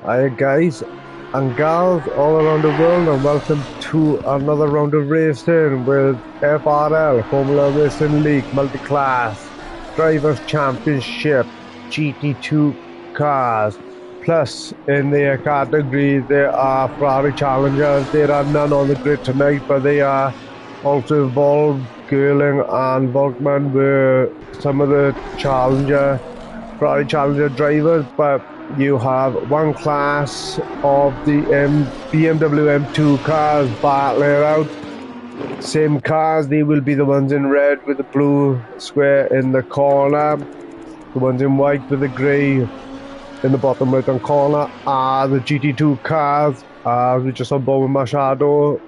Hi guys and gals all around the world, and welcome to another round of racing with FRL Formula Racing League Multi-Class Drivers Championship GT2 cars. Plus in their category there are Ferrari Challengers. There are none on the grid tonight, but they are also involved. Glen and Watkins were some of the Ferrari Challenger drivers, but you have one class of the BMW M2 cars battling out. Same cars, they will be the ones in red with the blue square in the corner. The ones in white with the grey in the bottom right hand corner are the GT2 cars. We just on board with Machado.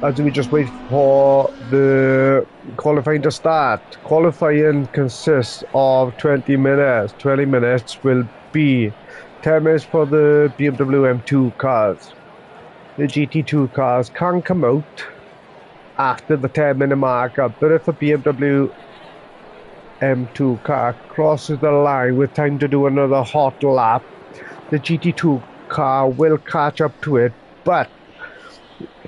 As we just wait for the qualifying to start. Qualifying consists of 20 minutes. 20 minutes will be 10 minutes for the BMW M2 cars. The GT2 cars can come out after the 10-minute marker, but if a BMW M2 car crosses the line with time to do another hot lap, the GT2 car will catch up to it, but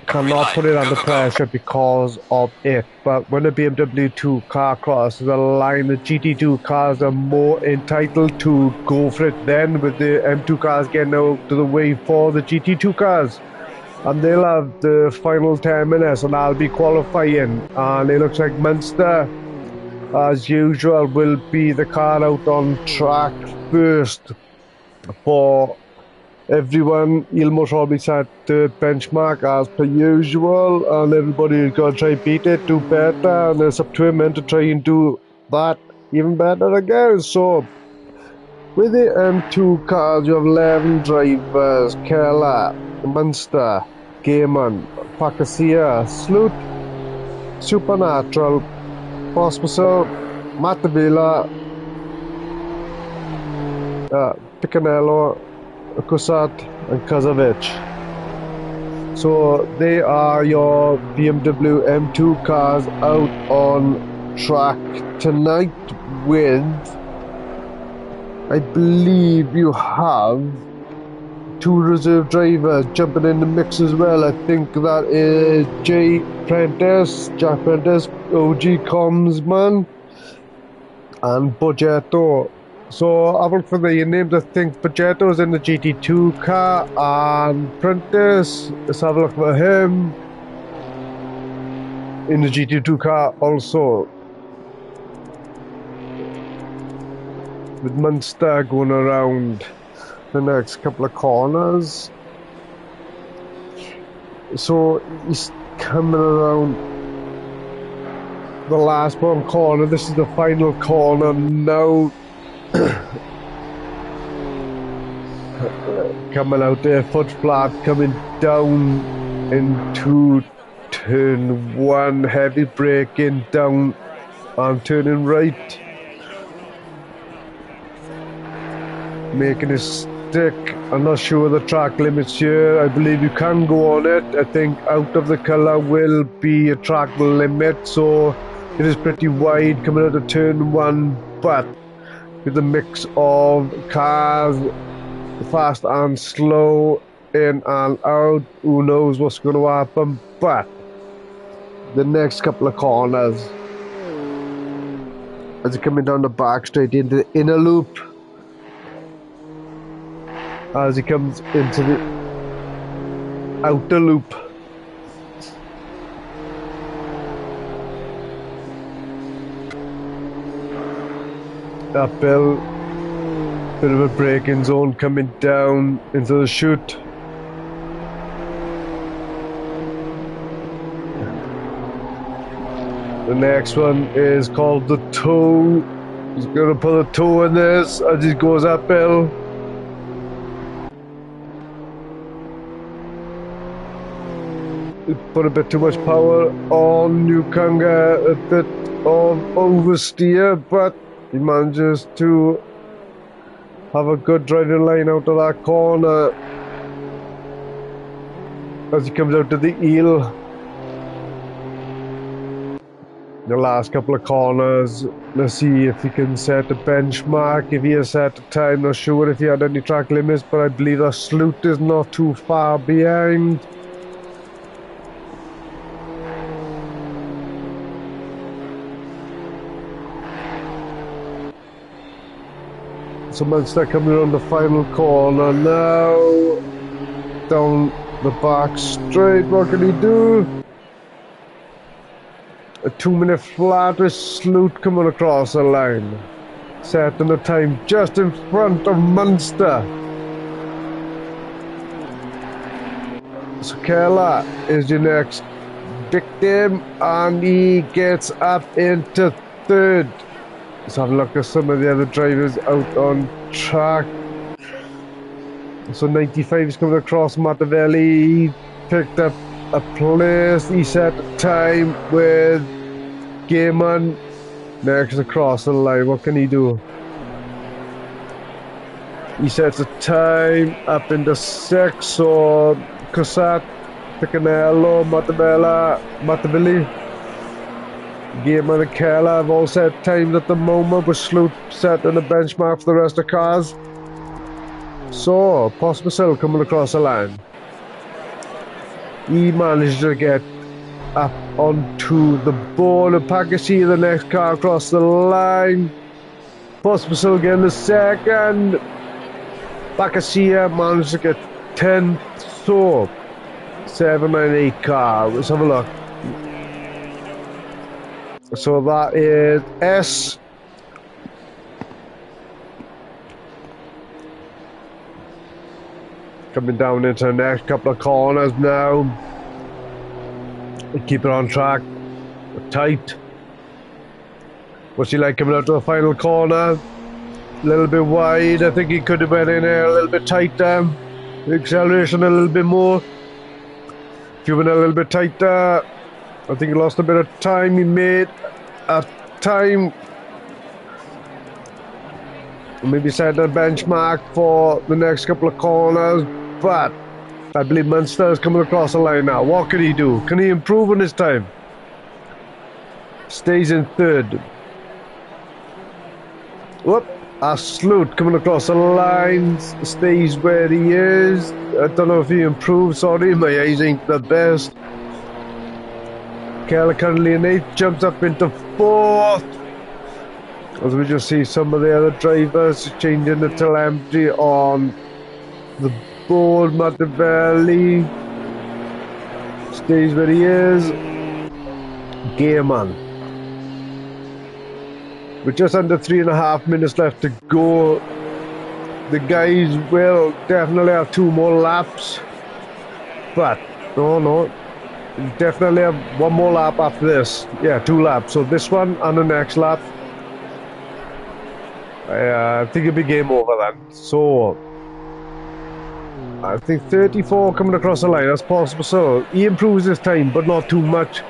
cannot put it under pressure because of it. But when a BMW 2 car crosses the line, the GT2 cars are more entitled to go for it then, with the M2 cars getting out of the way for the GT2 cars. And they'll have the final 10 minutes, and I'll be qualifying. And it looks like Munster, as usual, will be the car out on track first for everyone. He'll most probably set the benchmark as per usual, and everybody's got to try and beat it, do better, and it's up to him to try and do that even better again. So, with the M2 cars, you have 11 drivers: Keller, Munster, Gaiman, Pacasia, Sloot, Supernatural, Pospisil, Matavila, Picanello, Kusat and Kazovic. So they are your BMW M2 cars out on track tonight with, I believe you have 2 reserve drivers jumping in the mix as well. I think that is Jack Prentice, OG Commsman, and Bogetto. So have a look for the names. I think Pagetto's in the GT2 car, and Prentice, let's have a look for him in the GT2 car also. With Munster going around the next couple of corners. So he's coming around the last one corner. This is the final corner now. Coming out there, foot flat, coming down into turn 1, heavy braking down and turning right, making a stick. I'm not sure the track limits here. I believe you can go on it. I think out of the colour will be a track limit, so it is pretty wide coming out of turn 1, but with a mix of cars, fast and slow, in and out, who knows what's going to happen. But the next couple of corners, as you're coming down the back straight into the inner loop, as he comes into the outer loop, uphill, bit of a braking zone coming down into the chute. The next one is called the toe. He's going to put a toe in this as he goes uphill. Put a bit too much power on Newconger, a bit of oversteer, but he manages to have a good driving line out of that corner as he comes out to the heel. The last couple of corners. Let's see if he can set a benchmark. If he has set a time, not sure if he had any track limits, but I believe the Sloot is not too far behind. So Munster coming around the final corner now. Down the back straight, what can he do? A 2-minute flat with Sloot coming across the line. Setting the time just in front of Munster. So Keller is your next victim, and he gets up into third. Let's have a look at some of the other drivers out on track. So 95 is coming across Mattavelli. He picked up a place. He set a time with Gaiman next across the line. What can he do? He sets a time up into 6. So Cossat, Piccanello, Mattavelli, Gaiman and Keller have all set times at the moment, with Sloot setting a benchmark for the rest of the cars. So, Pospisil coming across the line. He managed to get up onto the board, and Pagasi, the next car across the line. Pospisil getting the second. Pagasi managed to get 10th. So, 798 car. Let's have a look. So that is S. Coming down into the next couple of corners now. Keep it on track. Tight. What's he like coming out to the final corner? A little bit wide. I think he could have went in there a little bit tighter. The acceleration a little bit more. If you went a little bit tighter, I think he lost a bit of time. He made a time. Maybe set a benchmark for the next couple of corners. But I believe Munster is coming across the line now. What can he do? Can he improve on his time? Stays in third. Whoop. A Sloot coming across the line. Stays where he is. I don't know if he improved. Sorry, my eyes ain't the best. Keller currently in 8th. Jumps up into 4th. As we just see some of the other drivers changing the telemetry on the board. Mattavelli stays where he is. Gaiman. With just under 3.5 minutes left to go, the guys will definitely have 2 more laps. But, no, definitely have 1 more lap after this. Yeah, 2 laps. So this one and the next lap. I think it'll be game over then. So, I think 34 coming across the line. That's possible. So, he improves his time, but not too much.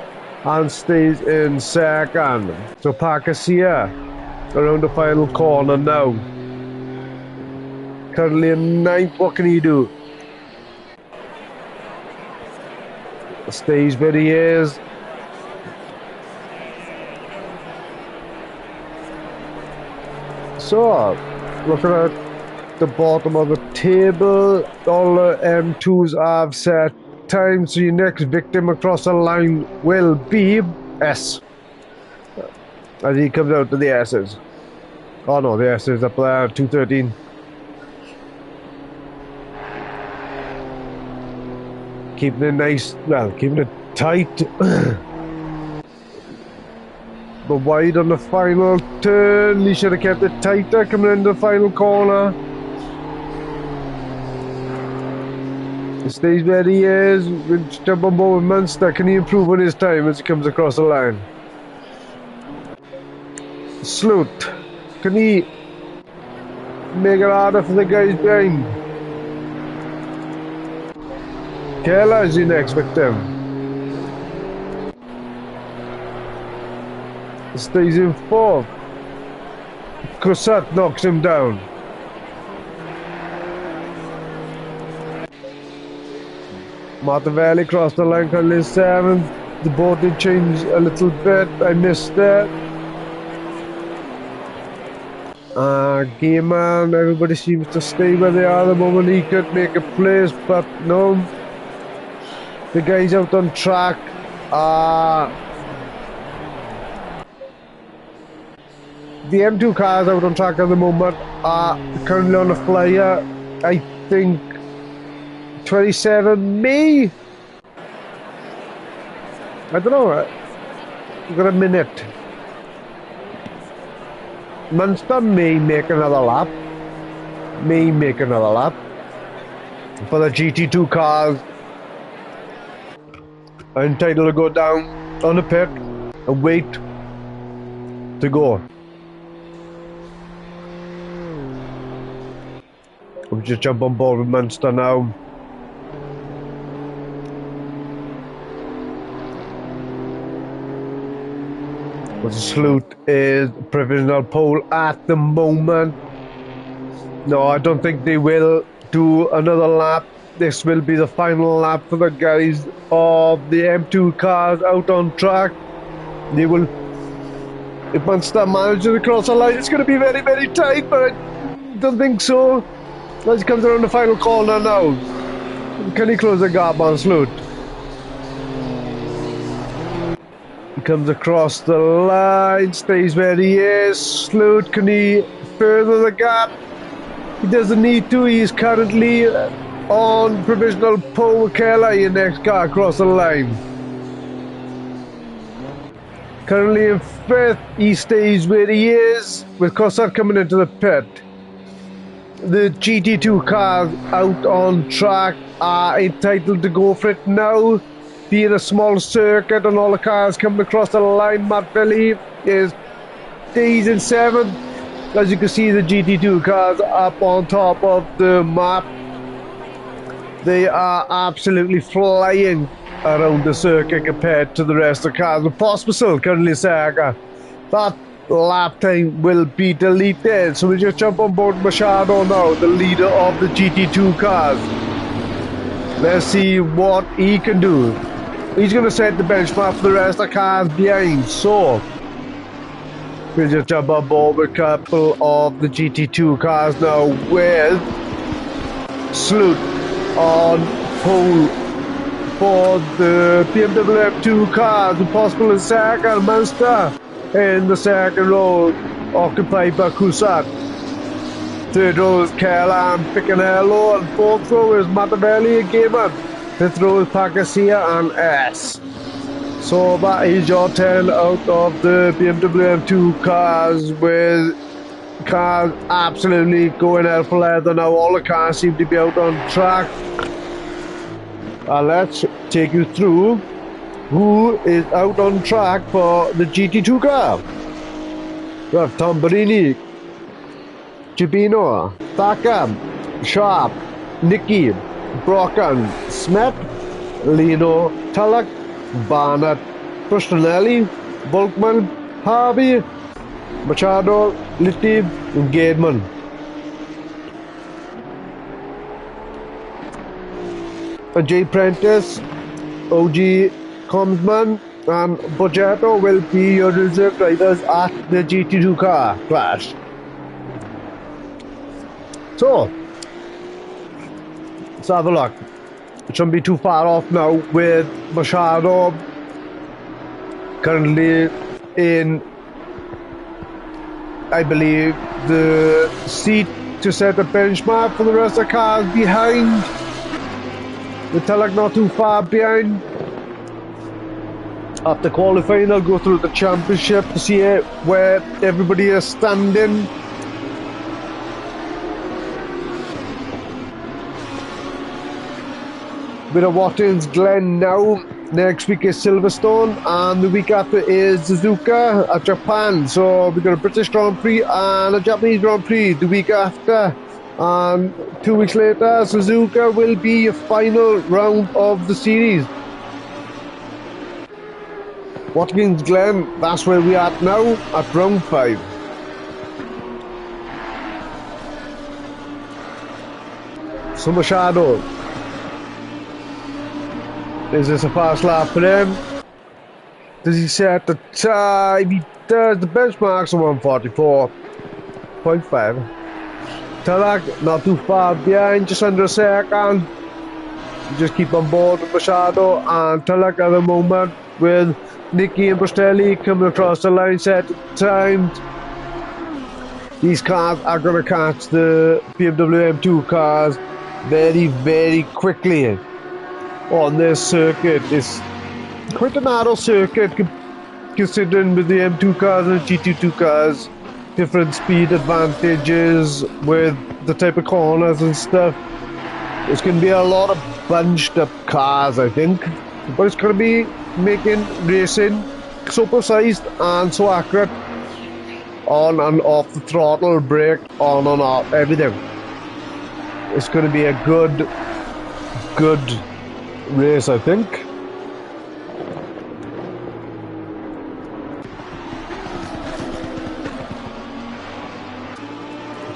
And stays in second. So Parker's here around the final corner now. Currently in 9th. What can he do? Stays where he is. So, looking at the bottom of the table, all the M2s have set time, so your next victim across the line will be S. As he comes out to the S's. Oh no, the S is up there, 213. Keeping it nice, well, keeping it tight. But wide on the final turn. He should have kept it tighter coming into the final corner. He stays where he is. We'll jump on board with Munster. Can he improve on his time as he comes across the line? Sloot. Can he make it harder for the guys behind? Keller is the next victim. Stays in 4th. Cossat knocks him down. Mattavelli crossed the line currently 7th. The board did change a little bit. I missed it. Game man, everybody seems to stay where they are at the moment. He could make a place, but no. The guys out on track the M2 cars out on track at the moment are currently on a flyer. I think 27 May. I don't know. We've got a minute. Munster may make another lap. For the GT2 cars are entitled to go down on the pit and wait to go. We'll just jump on board with Munster now. The Salute is provisional pole at the moment. No, I don't think they will do another lap. This will be the final lap for the guys of the M2 cars out on track. They will, if Munster manages to cross the line, it's going to be very, very tight, but I don't think so. As he comes around the final corner now. Can he close the gap on Salute? He comes across the line, stays where he is. Salute, can he further the gap? He doesn't need to. He's currently on provisional pole with Kelly, next car across the line. Currently in 5th, he stays where he is, with Cossard coming into the pit. The GT2 cars out on track are entitled to go for it now. Being a small circuit and all the cars coming across the line, Matt Billy stays in 7th. As you can see, the GT2 cars up on top of the map. They are absolutely flying around the circuit compared to the rest of the cars. The Pospisil currently second. That lap time will be deleted. So we just jump on board Machado now, the leader of the GT2 cars. Let's see what he can do. He's going to set the benchmark for the rest of the cars behind. So we'll just jump on board with a couple of the GT2 cars now with Salute on pole for the BMW M2 cars. Impossible in second, Munster in the second row, occupied by Cousat. Third row is Caroline Piccanello, and fourth row is Mattavelli and Gaiman. Fifth row is Pacasia and S. So that is your 10 out of the BMW M2 cars, with cars absolutely going hell for leather now. All the cars seem to be out on track. Let's take you through who is out on track for the GT2 car. We have Tamburini, Gibino, Thakam, Sharp, Nicky, Brocken, Smet, Lino, Tullock, Barnett, Pustinelli, Volkman, Harvey, Machado, Litti, and Gateman. Jay Prentice, OG Comsman, and Bogetto will be your reserve drivers at the GT2 car clash. So, let's have a look. It shouldn't be too far off now, with Machado currently in, I believe, the seat to set a benchmark for the rest of the cars behind. The Tullock not too far behind. After qualifying, I'll go through the championship to see where everybody is standing. Bit of Watkins, Glen now. Next week is Silverstone, and the week after is Suzuka at Japan. So we've got a British Grand Prix and a Japanese Grand Prix the week after. And 2 weeks later, Suzuka will be a final round of the series. Watkins, Glen, that's where we are at now, at round 5. So Machado. Is this a fast lap for him? Does he set the time? He does. The benchmark's 144.5. Tarak not too far behind, just under a second. You just keep on board with Machado and Tarak at the moment with Nicky and Brostelli coming across the line set times. These cars are going to catch the BMW M2 cars very, very quickly on this circuit. It's quite a narrow circuit considering with the M2 cars and the GT2 cars, different speed advantages with the type of corners and stuff. It's going to be a lot of bunched up cars, I think, but it's going to be making racing so precise and so accurate on and off the throttle, brake, on and off, everything. It's going to be a good race, I think.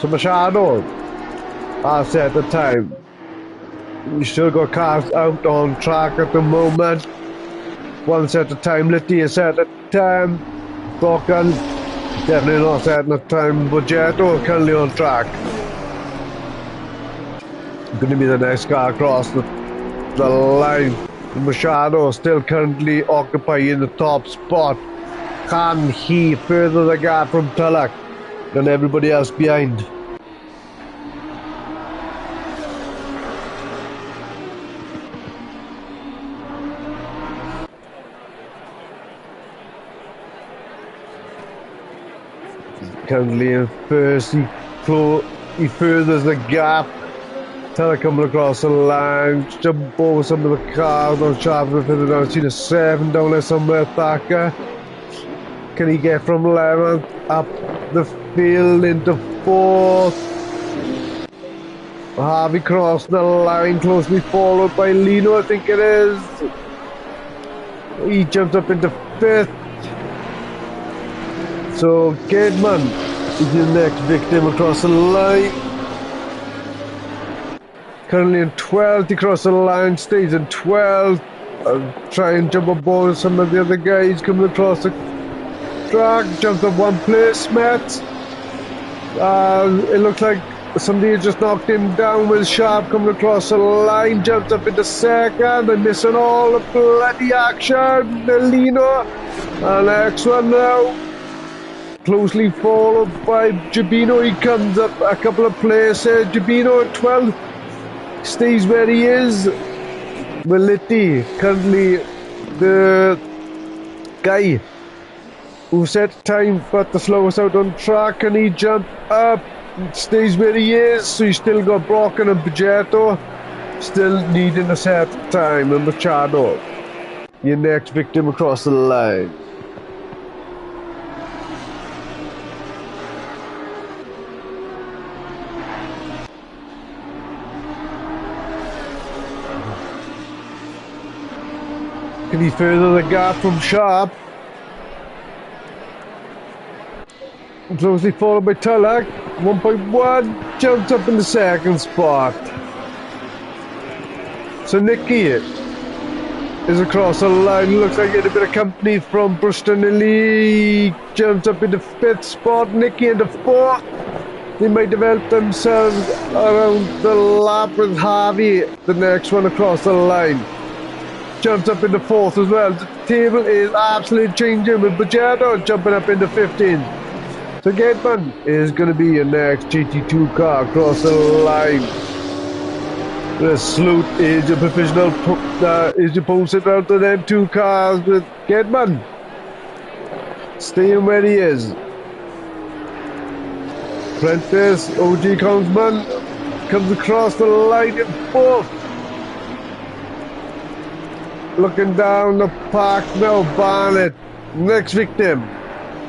So Machado, I said at the time, we still got cars out on track at the moment. One set of time, Litty is set at time. Watkins, definitely not setting a time. Bogetto currently on track. Going to be the next car across the line. Machado still currently occupying the top spot. Can he further the gap from Tulloch than everybody else behind? Currently in first, he furthers the gap. Tulloch coming across the line, jump over some of the cars on sharp further down. See the 7 down there somewhere. Thacker, can he get from 11th up the field into 4th? Harvey crossed the line, closely followed by Lino, I think it is. He jumps up into 5th. So Gateman is the next victim across the line. Currently in 12th, he crossed the line, stays in 12th. Try and jump aboard some of the other guys coming across the track. Jumped up one place, Matt. It looks like somebody just knocked him down with Sharp coming across the line. Jumped up into 2nd. They're missing all the bloody action. Lino. And next one now. Closely followed by Gabino. He comes up a couple of places. Gabino at 12th. Stays where he is. Meliti, currently the guy who set time but the slowest out on track, and he jumped up, stays where he is. So he's still got Brocken and Bagetto still needing a set time. And Machado, your next victim across the line. Can he further the gap from Sharp? Closely followed by Tulloch. 1.1 jumps up in the 2nd spot. So Nicky is across the line. Looks like he had a bit of company from Brustonelli. Jumps up into 5th spot. Nicky into 4th. They might have helped themselves around the lap with Harvey. The next one across the line. Jumps up into 4th as well. The table is absolutely changing with Bagetto jumping up into 15th. So Gateman is going to be your next GT2 car across the line. The Sloot is your professional, is your posted out to them 2 cars with Gateman staying where he is. Prentice, OG Countsman, comes across the line in 4th. Looking down the park now, Barnett, next victim,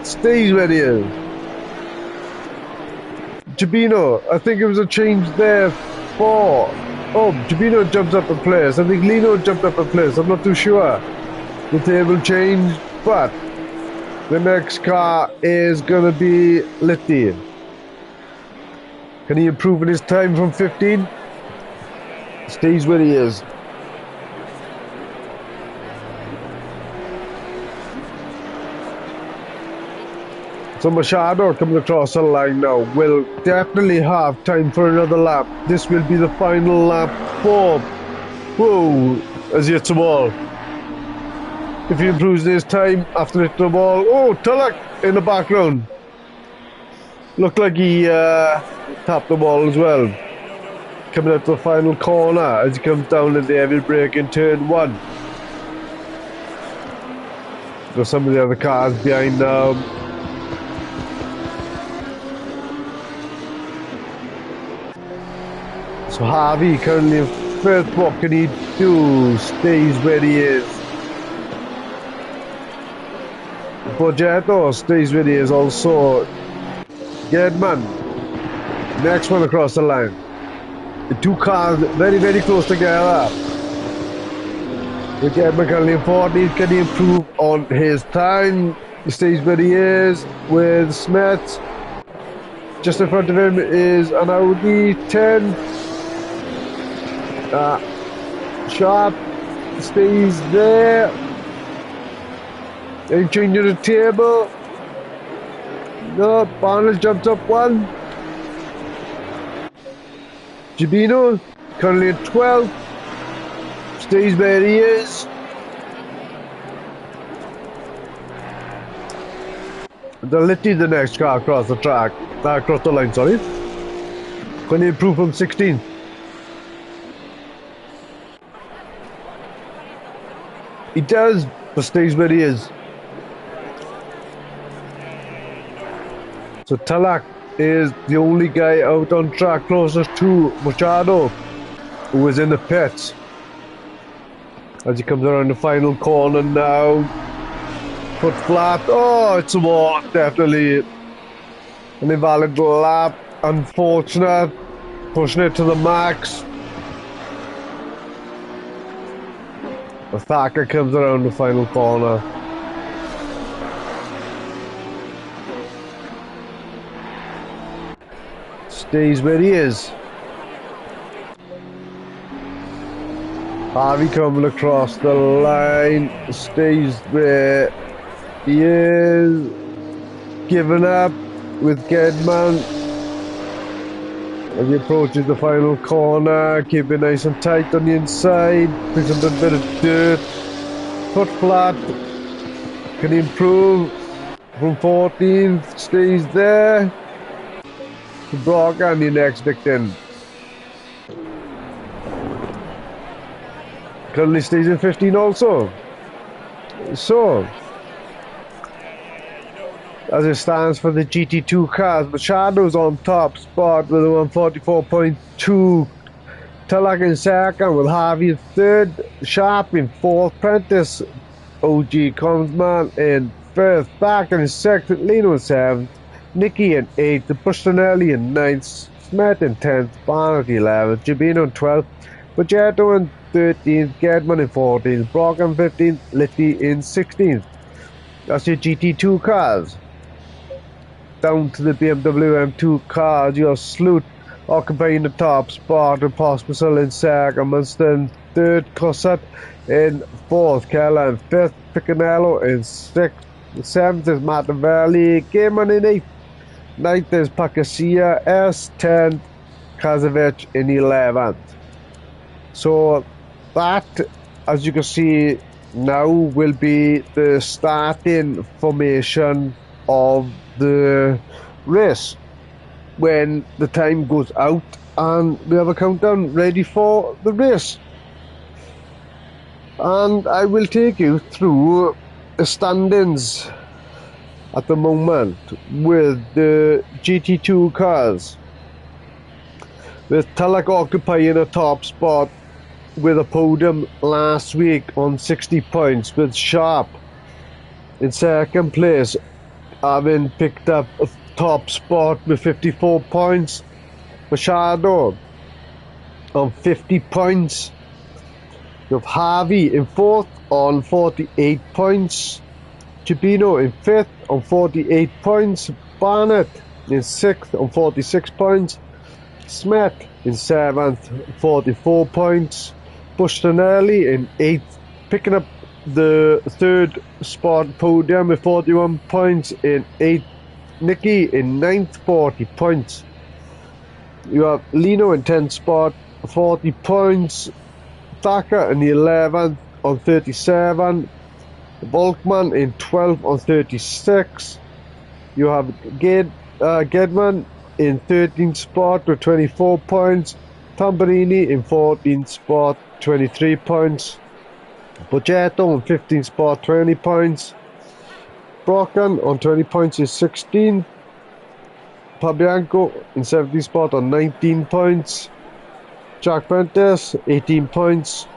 stays where he is. Gabino, I think it was a change there for... Oh, Gabino jumps up a place. I think Lino jumped up a place. I'm not too sure. The table changed, but the next car is going to be Litty. Can he improve in his time from 15? Stays where he is. So Machado coming across the line now will definitely have time for another lap. This will be the final lap for... Whoa, as he hits the wall. If he improves his time after hitting the ball... Oh, Tulloch in the background. Looked like he tapped the ball as well. Coming up to the final corner as he comes down in the heavy brake in turn 1. There's some of the other cars behind now. So Harvey currently in 5th. What can he do? Stays where he is. Borgetto stays where he is also. Gedman, next one across the line. The two cars very, very close together. With Gedman currently in 14th. Can he improve on his time? He stays where he is with Smith. Just in front of him is an Audi 10. Sharp stays there. Ain't changing the table. No, Barnes jumps up one. Gibino currently at 12. Stays where he is. Deletti the next car across the track. Across the line, sorry. Can he improve from 16th? He does, but stays where he is. So Tulloch is the only guy out on track closest to Machado, who is in the pits. As he comes around the final corner now. Foot flat. Oh, it's a walk, definitely. An invalid lap. Unfortunate. Pushing it to the max. The Thacker comes around the final corner. Stays where he is. Harvey coming across the line. Stays where he is. Giving up with Gedman. As he approaches the final corner, keeping nice and tight on the inside, picks up a bit of dirt, foot flat, can he improve from 14th, stays there, Brock and the next victim. Currently stays in 15 also. So, as it stands for the GT2 cars, Machado's on top spot with a 144.2. Tulloch in second with Harvey in third. Sharp in fourth. Prentice, OG Comsman in fifth. Back in sixth. Lino in seventh. Nicky in eighth. Bustonelli in ninth. Smith in 10th. Barnett 11th. Gibino in 12th. Borgetto in 13th. Gedman in 14th. Brock in 15th. Litty in 16th. That's your GT2 cars. Down to the BMW M2 cars, your Sloot occupying the top spot, and Pospisil in second, Munster in third, Cossett in fourth, Keller in fifth, Piccanello in sixth, seventh is Mattavelli, Gaiman in eighth, ninth is Pacasia, S10th, Kazovic in 11th. So that, as you can see now, will be the starting formation of the race when the time goes out and we have a countdown ready for the race. And I will take you through the standings at the moment with the GT2 cars, with Tulloch occupying a top spot with a podium last week on 60 points, with Sharp in second place having picked up a top spot with 54 points. Machado on 50 points. You have Harvey in fourth on 48 points. Gibino in fifth on 48 points. Barnett in sixth on 46 points. Smith in seventh, 44 points. Bustonelli in eighth, picking up the third spot podium with 41 points in eighth Nicky in 9th, 40 points. You have Lino in 10th spot, 40 points. Thacker in the 11th on 37. Volkman in 12th on 36. You have Gedman in 13th spot with 24 points. Tamburini in 14th spot, 23 points. Bogetto in 15th spot, 20 points. Brocken on 20 points is 16th. Pabianco in 17th spot on 19 points. Jack Prentice 18 points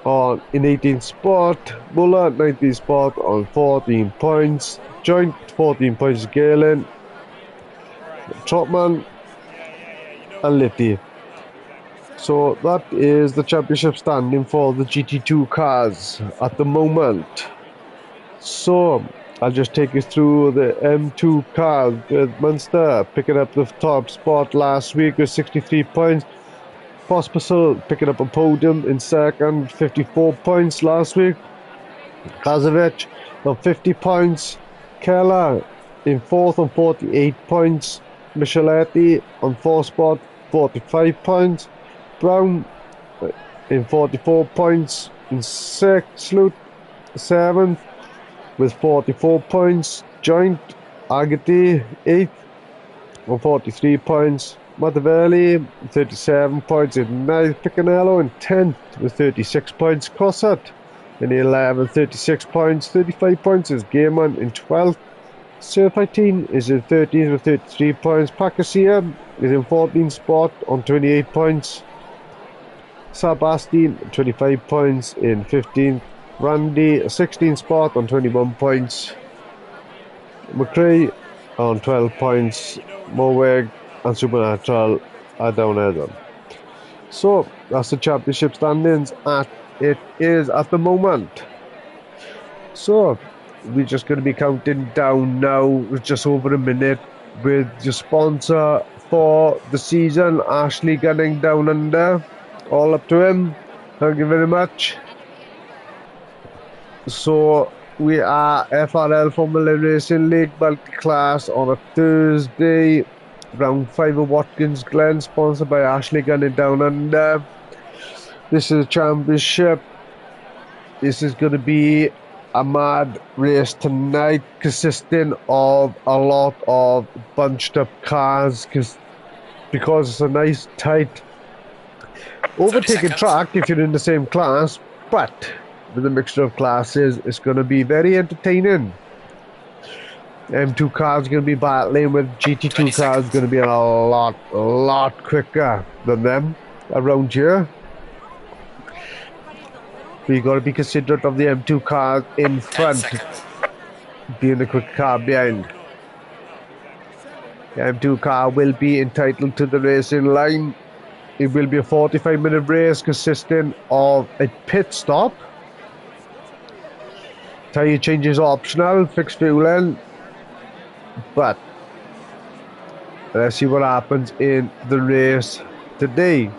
in 18th spot. Muller 19th spot on 14 points. Joint 14 points Galen. Trotman and Litty. So that is the championship standing for the GT2 cars at the moment. So I'll just take you through the M2 cars with Munster picking up the top spot last week with 63 points. Pospisil picking up a podium in second, 54 points last week. Kazovic on 50 points. Keller in fourth on 48 points. Micheletti on fourth spot, 45 points. Brown in 44 points in sixth. Sloot 7th with 44 points. Joint Agati 8th on 43 points. Matavelli 37 points in 9th. Picanello in 10th with 36 points. Cossett in 11th, 36 points. 35 points is Gaiman in 12th. Serpentine is in 13th with 33 points. Pacasia is in 14th spot on 28 points. Sabastien 25 points in 15th. Randy 16th spot on 21 points. McRae on 12 points. Moweg and Supernatural are down as well. So that's the championship standings it is at the moment. So we're just going to be counting down now with just over a minute with the sponsor for the season, Ashley Gunning Down Under. All up to him. Thank you very much. So we are FRL Formula Racing League multi-class on a Thursday, round 5 of Watkins, Glen, sponsored by Ashley Gunning Down Under. This is a championship. This is going to be a mad race tonight, consisting of a lot of bunched up cars because it's a nice tight overtaking track if you're in the same class, but with a mixture of classes it's going to be very entertaining. M2 cars are going to be battling with GT2 cars, going to be a lot quicker than them around here. We got to be considerate of the M2 cars in front being the quick car behind. The M2 car will be entitled to the racing line. It will be a 45-minute race consisting of a pit stop. Tyre changes optional, fixed fueling. But let's see what happens in the race today.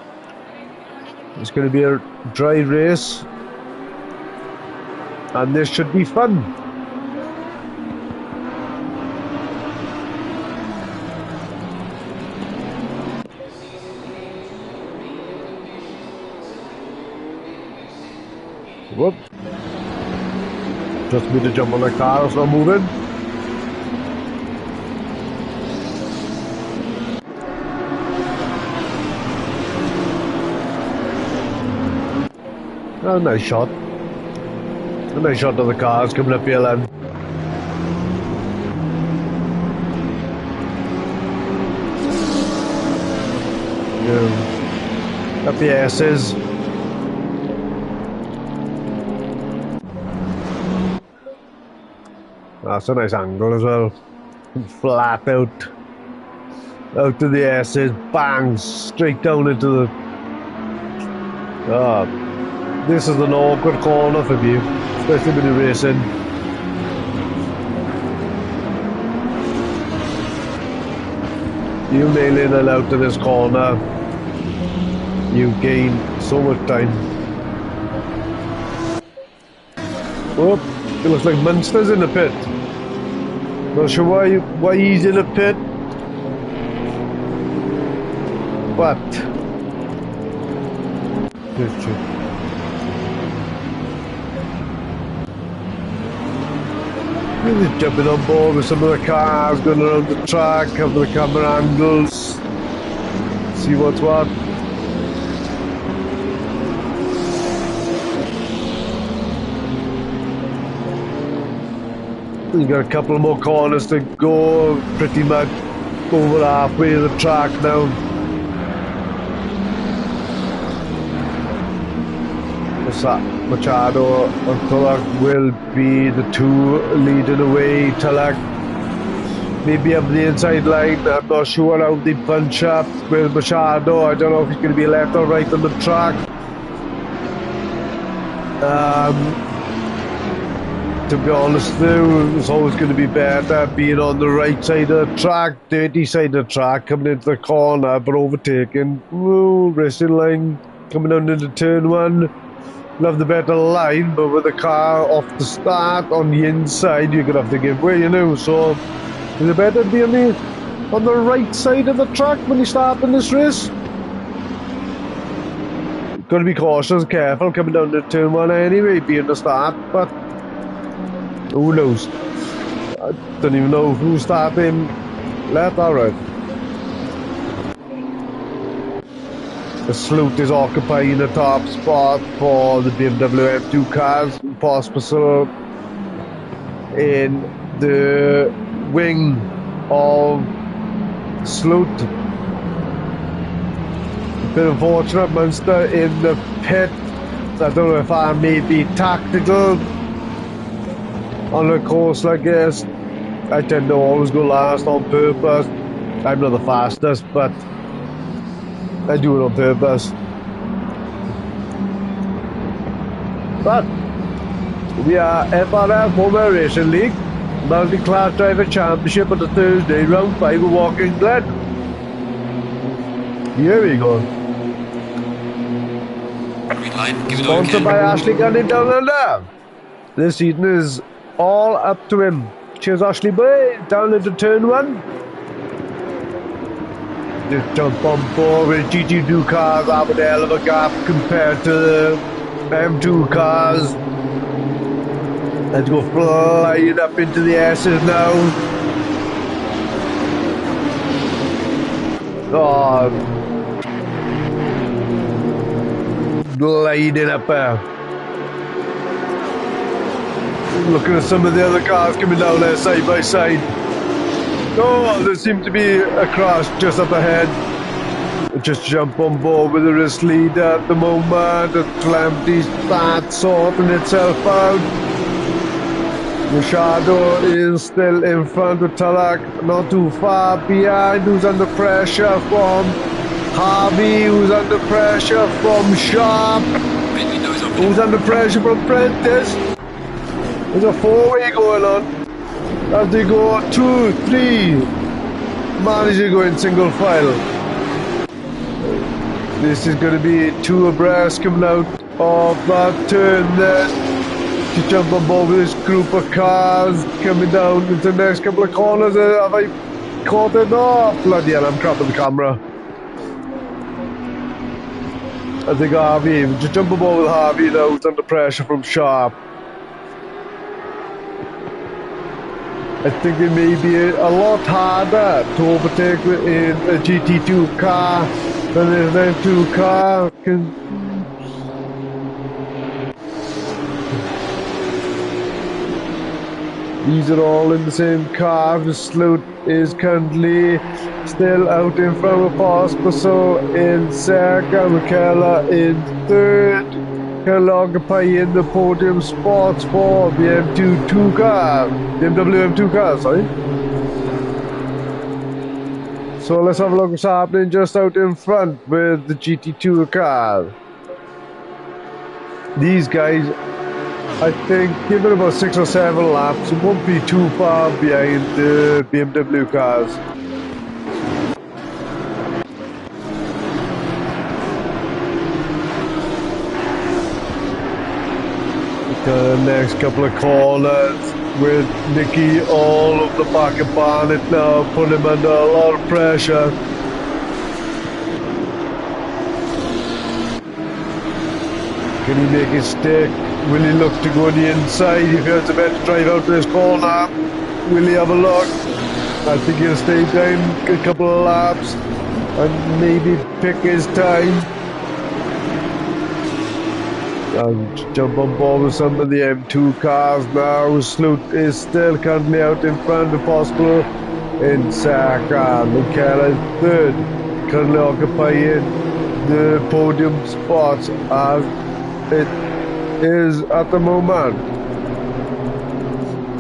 It's going to be a dry race, and this should be fun. Whoop. Just me to jump on the car, it's not moving. Oh, nice shot. A nice shot of the cars coming up here then. Yeah. Up the S's. That's a nice angle as well. Flat out to the S's, bang, straight down into the... this is an awkward corner for me, especially when you're racing. You nailing it out to this corner, you gain so much time. Oh, it looks like Munster's in the pit. Not sure why he's in a pit. But he's jumping on board with some of the cars, going around the track, having the camera angles, see what's what. You got a couple more corners to go, pretty much over halfway of the track now. What's that? Machado and Tulloch will be the two leading away. Tulloch maybe up the inside line. I'm not sure how they bunch up with Machado. I don't know if he's going to be left or right on the track. To be honest though, it's always going to be better being on the right side of the track, dirty side of the track, coming into the corner, but overtaking. Ooh, racing line, coming down into turn one. Love the better line, but with the car off the start on the inside, you're going to have to give way, you know. So, is it better to be on the right side of the track when you start in this race? Got to be cautious, careful, coming down to turn one anyway, being the start, but who knows? I don't even know who's starting left or right. The Sloot is occupying the top spot for the BMW M2 cars. Possible in the wing of Sloot. A bit unfortunate, Munster in the pit. I don't know if I may be tactical on a course like this. I tend to always go last on purpose. I'm not the fastest, but I do it on purpose. But we are FRL Formula Racing League Multi-Class Driver Championship on the Thursday, round 5 of Watkins, Glen. Here we go. Sponsored by Ashley Gunning down under. This season is all up to him. Cheers, Ashley boy. Down into turn one. Just jump on board with GT2 cars, having a hell of a gap compared to the M2 cars. Let's go flying up into the S's now. Oh, gliding up there. Looking at some of the other cars coming down there side by side. Oh, there seems to be a crash just up ahead. Just jump on board with the race leader at the moment. The Calamity starts sorting itself out. Machado is still in front with Tulloch, not too far behind. Who's under pressure from Harvey? Who's under pressure from Sharp? Who's under pressure from Prentice? There's a four-way going on. As they go 2, 3, manage to go in single file. This is going to be two abreast coming out of that turn there to jump on board with this group of cars coming down into the next couple of corners. Have I caught it? Oh, bloody hell, I'm crapping the camera. I think Harvey, just jump on board with Harvey now, who's under pressure from Sharp. I think it may be a lot harder to overtake in a GT2 car than an M2 car. These are all in the same car. The Sloot is currently still out in front of Pospisil in second, McKellar in third. Occupying the podium spots for the BMW M2 car, sorry. So let's have a look what's happening just out in front with the GT2 cars. These guys, I think, give it about 6 or 7 laps, it won't be too far behind the BMW cars. The next couple of corners, with Nicky all over the back of Barnett now, putting him under a lot of pressure. Can he make it stick? Will he look to go on the inside if he has a better drive out to this corner? Will he have a look? I think he'll stay down a couple of laps and maybe pick his time. And jump on board with some of the M2 cars now. Sloot is still currently out in front of Possible in second. Michaela in third, currently occupying the podium spots as it is at the moment.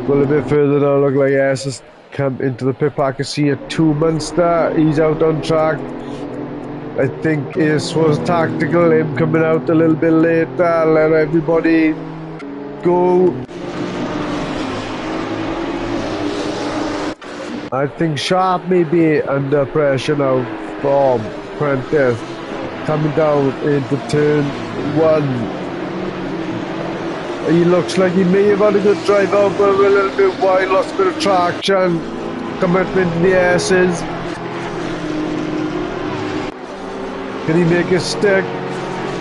Well, a bit further down, look like S has come into the pit park. I see a 2 Munster. He's out on track. I think this was tactical, him coming out a little bit later, let everybody go. I think Sharp may be under pressure now from Prentice, coming down into turn 1. He looks like he may have had a good drive out, but a little bit wide, lost a bit of traction, coming up into the S's. Can he make it stick?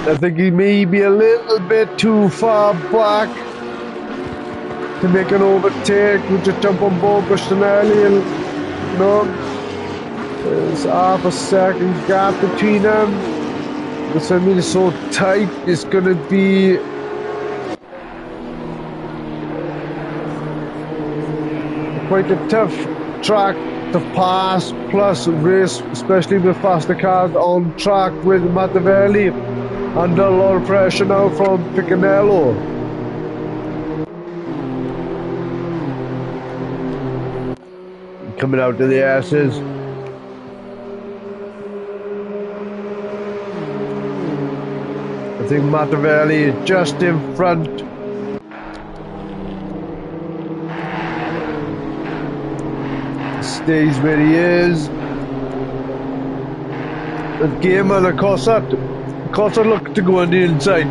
I think he may be a little bit too far back to make an overtake. We just jump on board Bushnelli and no, there's half a second gap between them. This I mean is so tight. It's gonna be quite a tough track to pass, plus race, especially with faster cars on track with Mattavelli under a lot of pressure now from Piccanello. Coming out to the S's. I think Mattavelli is just in front. Stays where he is. The gamer, the Cossat look to go on the inside.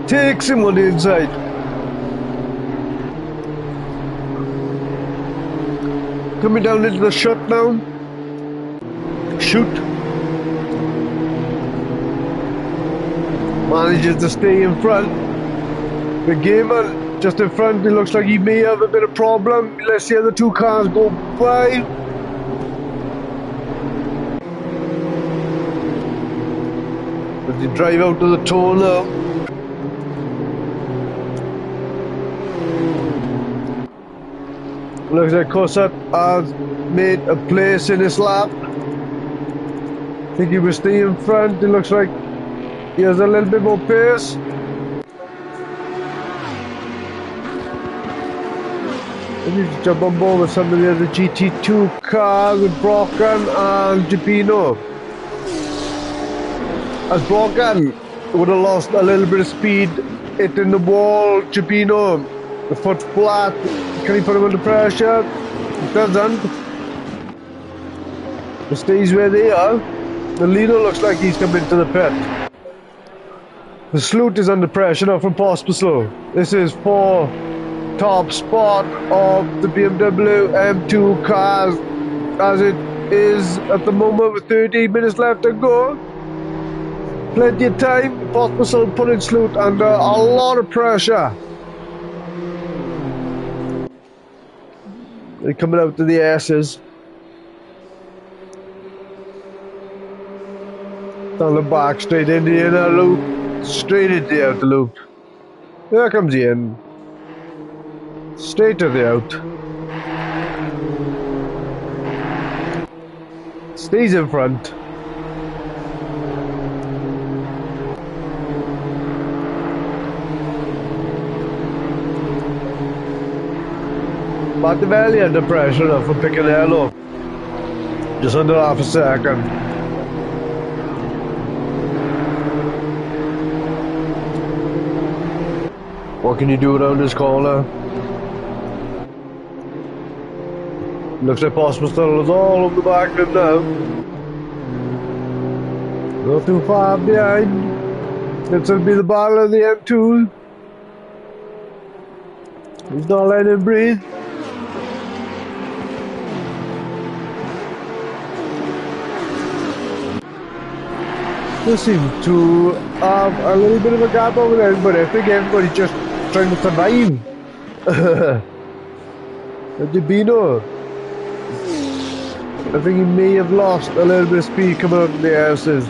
Takes him on the inside. Coming down into the shutdown. Shoot. Manages to stay in front. The gamer just in front, it looks like he may have a bit of problem. Let's see how the two cars go by. As he drive out to the toll now. Looks like Cossat has made a place in his lap. I think he will stay in front. It looks like he has a little bit more pace. I need to jump on board with some of the other GT2 cars with Brocken and Gibino. As Brocken would have lost a little bit of speed hitting the wall, Gibino, the foot flat, can he put him under pressure? He doesn't. He stays where they are. The leader looks like he's come into the pit. The Sloot is under pressure now from Pospisil. This is for top spot of the BMW M2 cars as it is at the moment with 13 minutes left to go. Plenty of time. Pospisil putting Sloot under a lot of pressure. They're coming out to the S's. Down the back, straight in the inner loop, straight into the outer loop. There comes the in. Straight to the out. Stays in front. Mattavelli under pressure now for Piccanello. Just under half a second. What can you do around this corner? Looks like Pospisil is all over the back of him now. Not too far behind. This will be the battle of the M2. He's not letting him breathe. They seem to have a little bit of a gap over there, but I think everybody's just trying to survive. Debino, I think he may have lost a little bit of speed coming out of the asses.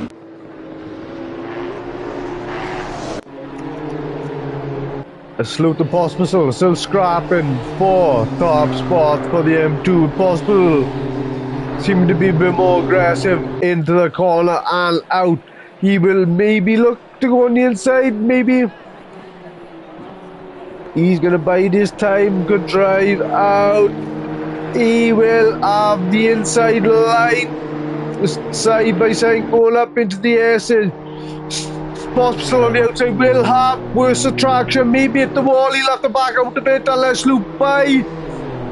A salute to Possible, still scrapping for top spots for the M2. Possible seeming to be a bit more aggressive into the corner and out. He will maybe look to go on the inside, maybe. He's going to bide his time, good drive out. He will have the inside line, side by side, going up into the airfield. Possible on the outside will have worse attraction, maybe at the wall. He'll have to back out a bit unless loop by.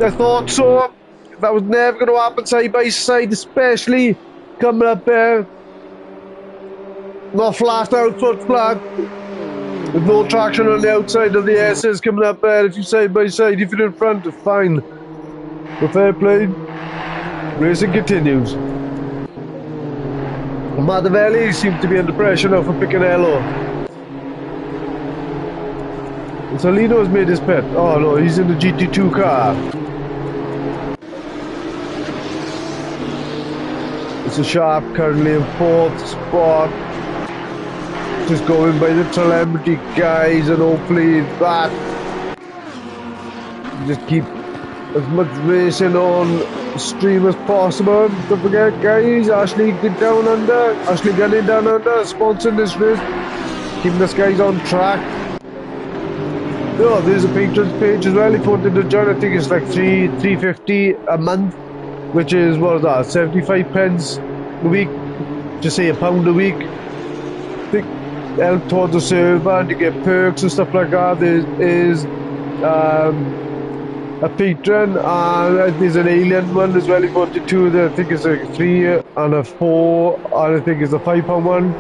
I thought so. That was never going to happen side by side, especially coming up there. Not flat out, foot flat. With no traction on the outside of the airfield coming up there. If you side by side, if you're in front, fine. But fair play. Racing continues. Madavelli seems to be under pressure now for Picanello. Salino has made his pit. Oh no, he's in the GT2 car. It's a Sharp currently in 4th spot. Just going by the telemetry guys, and hopefully that just keep as much racing on stream as possible. Don't forget guys, Ashley Gunning down under, sponsoring this race, keeping us guys on track. Oh, there's a patrons page as well if you wanted to join. I think it's like $3.50 a month, which is, what is that, 75 pence a week, just say £1 a week. I think help towards the server and you get perks and stuff like that. There is a patron, and there's an alien one as well if you wanted to. I think it's a 3 and a 4, and I think it's a £5 one.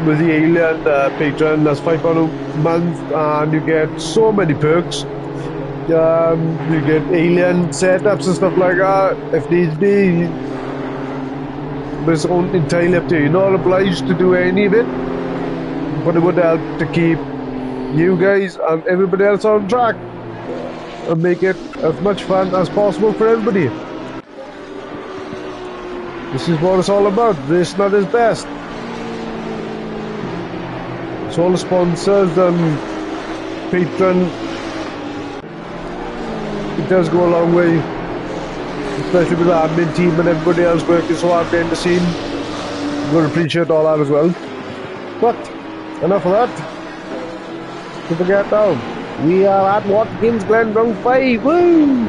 With the alien patron, that's £5 a month, and you get so many perks. You get alien setups and stuff like that if needs be. But it's entirely up to you. You're not obliged to do any of it, but it would help to keep you guys and everybody else on track and make it as much fun as possible for everybody. This is what it's all about, racing at its best. So all the sponsors and patron, it does go a long way, especially with the admin team and everybody else working so hard behind the scene. I'm going to appreciate all that as well. But enough of that. Don't forget now, we are at Watkins, Glen, round 5. Woo!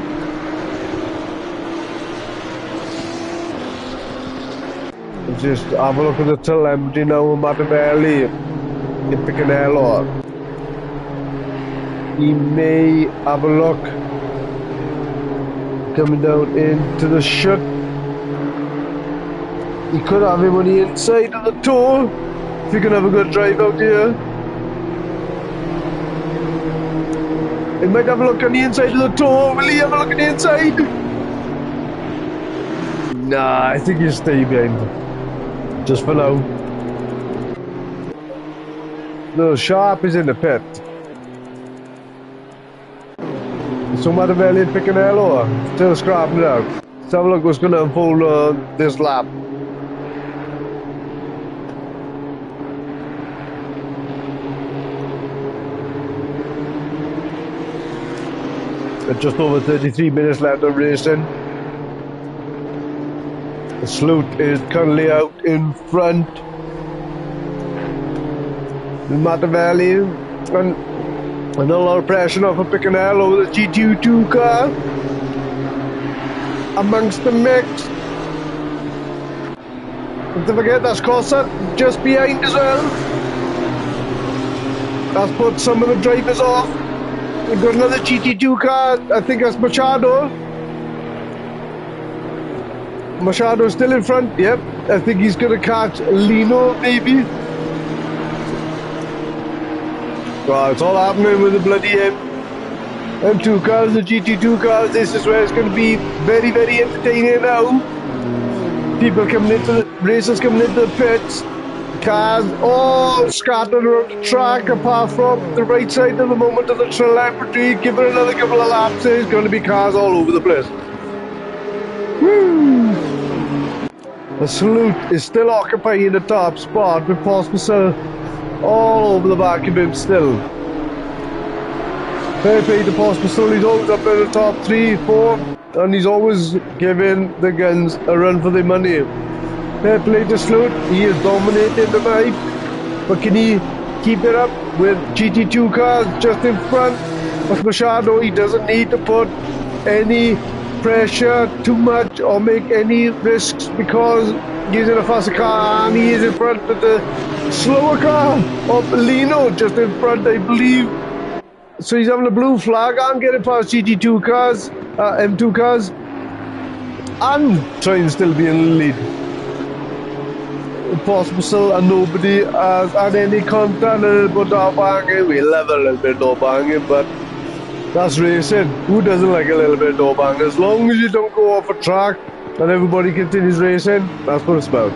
Let's just have a look at the telemetry now. Mattavelli in Picanello. He may have a look coming down into the shut. He could have him on the inside of the toe if you can have a good drive out here. He might have a look on the inside of the toe. Will he have a look on the inside? Nah, I think he'll stay behind. Just for now. No, Sharp is in the pit. So Mattavelli and Picanello still scrapping it out. Let's have a look what's going to unfold on this lap. Just over 33 minutes left of racing. The Salute is currently out in front. Mattavelli and a lot of pressure off of Picanello with a GT2 car amongst the mix. Don't forget that's Cossett just behind as well. That's put some of the drivers off. We've got another GT2 car, I think that's Machado. Machado's still in front, yep. I think he's going to catch Lino, maybe. Oh, it's all happening with the bloody M2 cars, the GT2 cars, this is where it's going to be very, very entertaining now. People coming into the racers coming into the pits. Cars all scattered around the track apart from the right side at the moment of the telemetry. Give it another couple of laps, there's going to be cars all over the place. Woo! The Salute is still occupying the top spot with Pospisil all over the back of him still. Fair play to Pospisil, he's always up in the top 3, 4, and he's always giving the guns a run for their money. Fair play to Salute, he is dominating tonight, but can he keep it up with GT2 cars just in front? But Machado, he doesn't need to put any pressure too much or make any risks because he's in a faster car and he is in front of the slower car of Lino just in front, I believe. So he's having a blue flag and getting past GT2 cars, M2 cars, and trying to still be in the lead. Pospisil and nobody has had any contact, a little bit of banging. We love a little bit of banging, but that's racing. Who doesn't like a little bit of banging? As long as you don't go off a track and everybody continues racing, that's what it's about.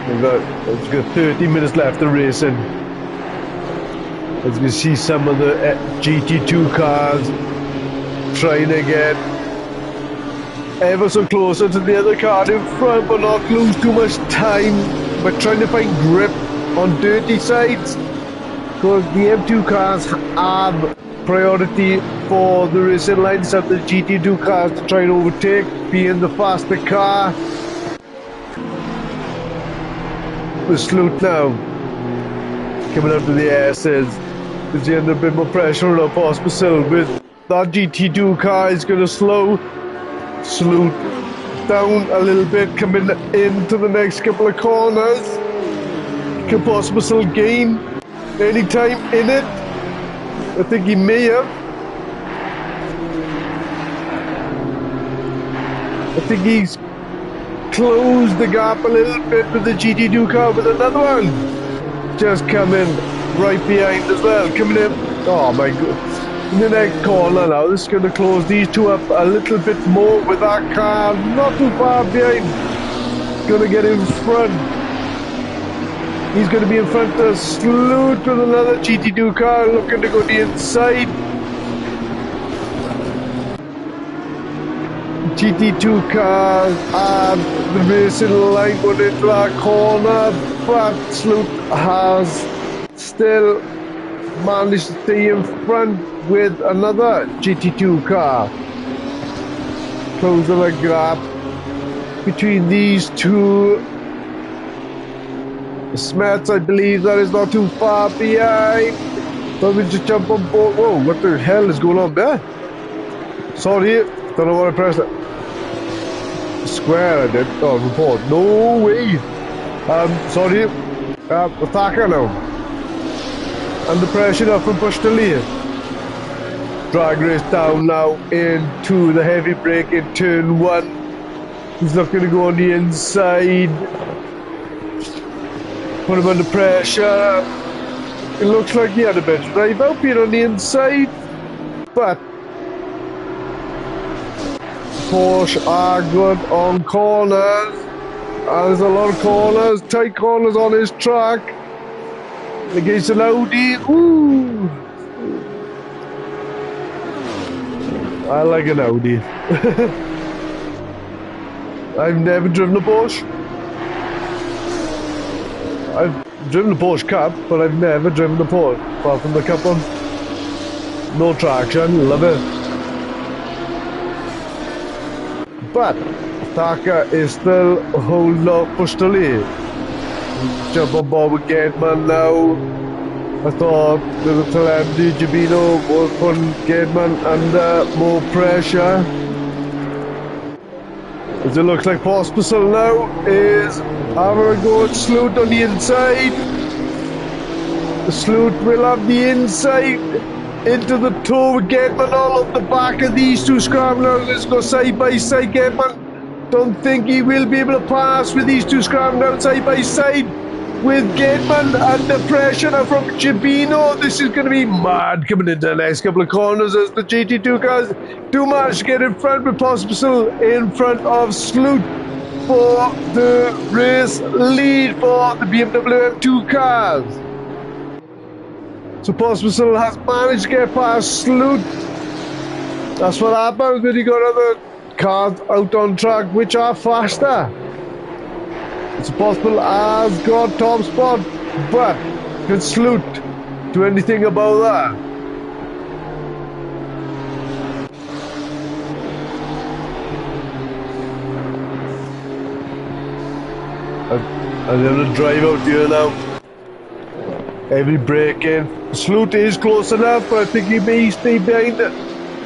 We've got 30 minutes left of racing. As you can see, some of the GT2 cars trying to get ever so closer to the other car in front, but not lose too much time. But trying to find grip on dirty sides, because the M2 cars have priority for the racing lines of the GT2 cars to try and overtake, being the faster car. The Salute now coming out to the air says there's under a bit more pressure on Pospisil with that GT2 car is going to slow Salute down a little bit coming into the next couple of corners. Can Pospisil gain any time in it? I think he may have. I think he's closed the gap a little bit with the GT2 car, with another one just coming right behind as well, coming in. Oh my god, in the next corner now, this is going to close these two up a little bit more with that car not too far behind. Going to get in front. He's going to be in front of Salute with another GT2 car looking to go the inside. GT2 cars and the racing line going into that corner, but Salute has still managed to stay in front with another GT2 car. Closing the gap between these two. Smets, I believe that is not too far behind. Let me just jump on board. Whoa, what the hell is going on there? Sorry, don't know what I pressed it. Square I did. Oh, report. No way. Sorry. Attacker now. Under pressure now from push to lead. Drag race down now into the heavy brake in turn 1. He's not going to go on the inside. Put him under pressure. It looks like he had a better drive out being on the inside, but Porsche are good on corners. There's a lot of corners, tight corners on his track. Against an Audi. Ooh. I like an Audi. I've never driven a Porsche. I've driven a Porsche Cup, but I've never driven a Porsche, apart from the Cup one. No traction, love it. But Taka is still holding up push to lead. Jump on board with Gateman now. I thought the Talandi Gibino was putting Gateman under more pressure. As it looks like Pospisil now is having a go at Salute on the inside. The Salute will have the inside into the toe with Gateman all up the back of these two scramblers. Let's go side by side. Gateman, don't think he will be able to pass with these two scrambling out side by side. with Gateman under pressure now from Gibino. This is going to be mad coming into the next couple of corners as the GT2 cars do manage to get in front, with Possible in front of Sloot for the race lead for the BMW M2 cars. So Possible has managed to get past Sloot. That's what happens when you got other cars out on track which are faster. It's possible has got top spot, but can Sloot do anything about that? I'm gonna drive out here now. Every break in. Sloot is close enough, but I think he may stay behind it.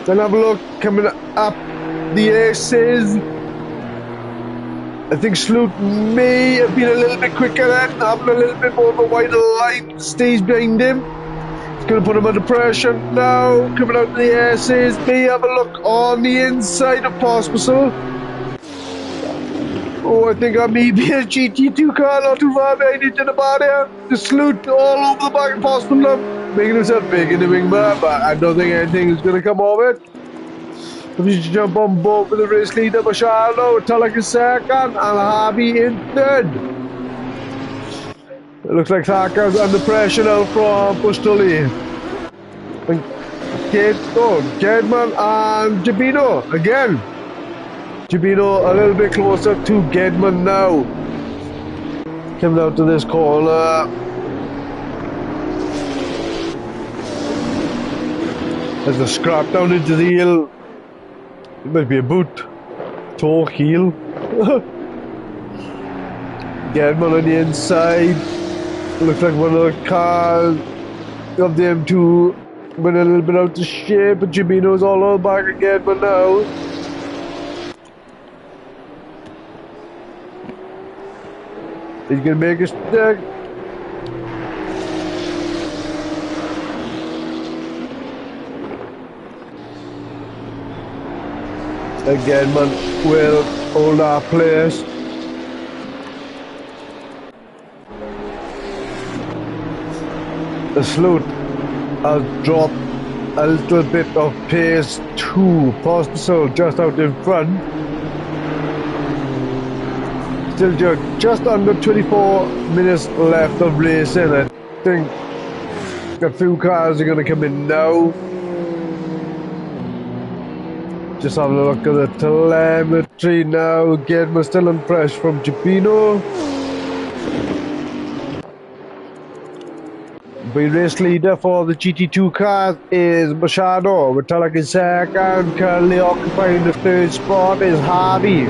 Then have a look coming up the aces. I think Sloot may have been a little bit quicker then, having a little bit more of a wider line. Stays behind him. It's going to put him under pressure now. Coming out the aces. May have a look on the inside of Possible. Oh, I think I may be a GT2 car not too far behind it in the barrier. The Sloot all over the back of Possible now. Making himself big in the wing bar, but I don't think anything is going to come of it. We should jump on board with the race leader, Machado, Tulloch in second, and Harvey in third. It looks like Saka's under pressure now from Pustuli. Gedman and Gibino again. Gibino a little bit closer to Gedman now. Coming out to this corner. There's a scrap down into the hill. It might be a boot. Toe, heel. Gedman on the inside. Looks like one of the cars of the M2 went a little bit out of shape, but Gibino's all over back again, but now he's gonna make a stick. Again, man, will hold our place. The Sloot has dropped a little bit of pace to Possible just out in front. Still just under 24 minutes left of racing. I think a few cars are going to come in now. Just having a look at the telemetry now. Again, we're still in pressure from Gibino. The race leader for the GT2 cars is Machado, with Tulloch in second. Currently occupying the third spot is Harvey.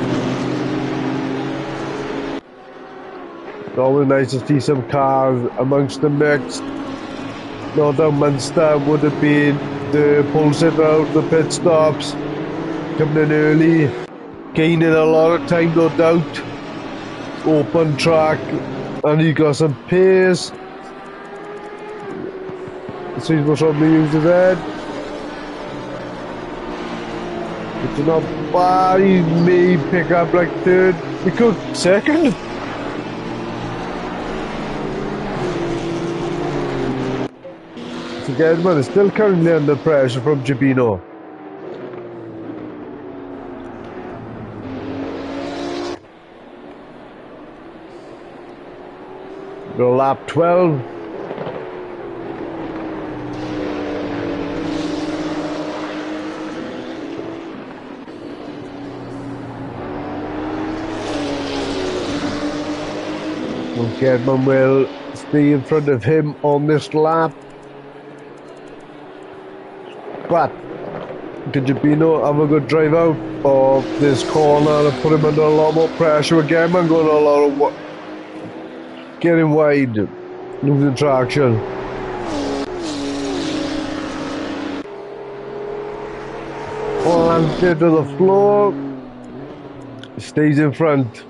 It's always nice to see some cars amongst the mix. No doubt Munster would have been the pole sitter out of the pit stops. Coming in early, gaining a lot of time, no doubt. Open track, and he got some pace. Let's see what's on the use of that. It's not bad. He may pick up like third. He could second. So Gedman is still currently under pressure from Gibino. Go lap 12. Gedman will stay in front of him on this lap. But could Gibino have a good drive out of this corner and put him under a lot more pressure again? I'm going a lot of getting wide, losing traction. Planted to the floor, stays in front.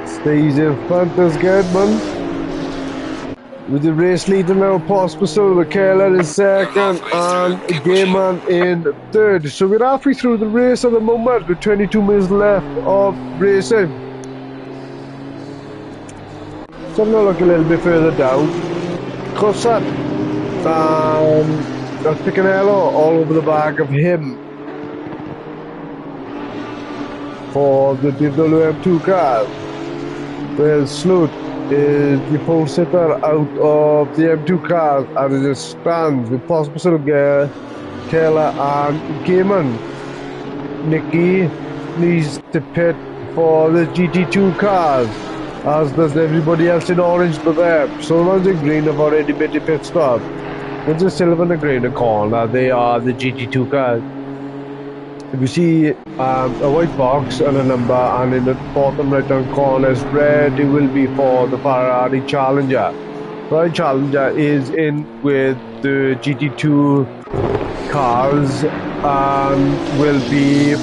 Stays in front as Gedman. With the race leader now, possible with Keller in second and Gayman in third. So we're halfway through the race at the moment with 22 minutes left of racing. So I'm going to look a little bit further down. Cossack, that's Picanello all over the back of him for the BMW M2 car. Well, Sloot is the pole sitter out of the M2 car and it just stands with possible gear, Taylor and Gayman. Nicky needs to pit for the GT2 cars, as does everybody else in orange but them. So the ones in green have already made the pit stop. With the silver and the green and corner, they are the GT2 cars. If you see a white box and a number, and in the bottom right hand corner is red, it will be for the Ferrari Challenger. Ferrari Challenger is in with the GT2 cars and will be,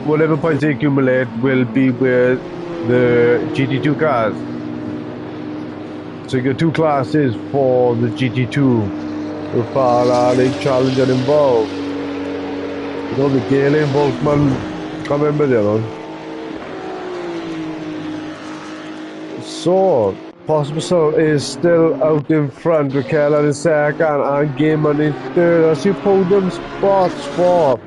whatever points they accumulate will be with the GT2 cars. So you get two classes for the GT2 with Ferrari Challenger involved. You know, the Glen, Volkman, can't remember the other one. So, Possible is still out in front with Keller in second and Gayman in third. That's your podium spots for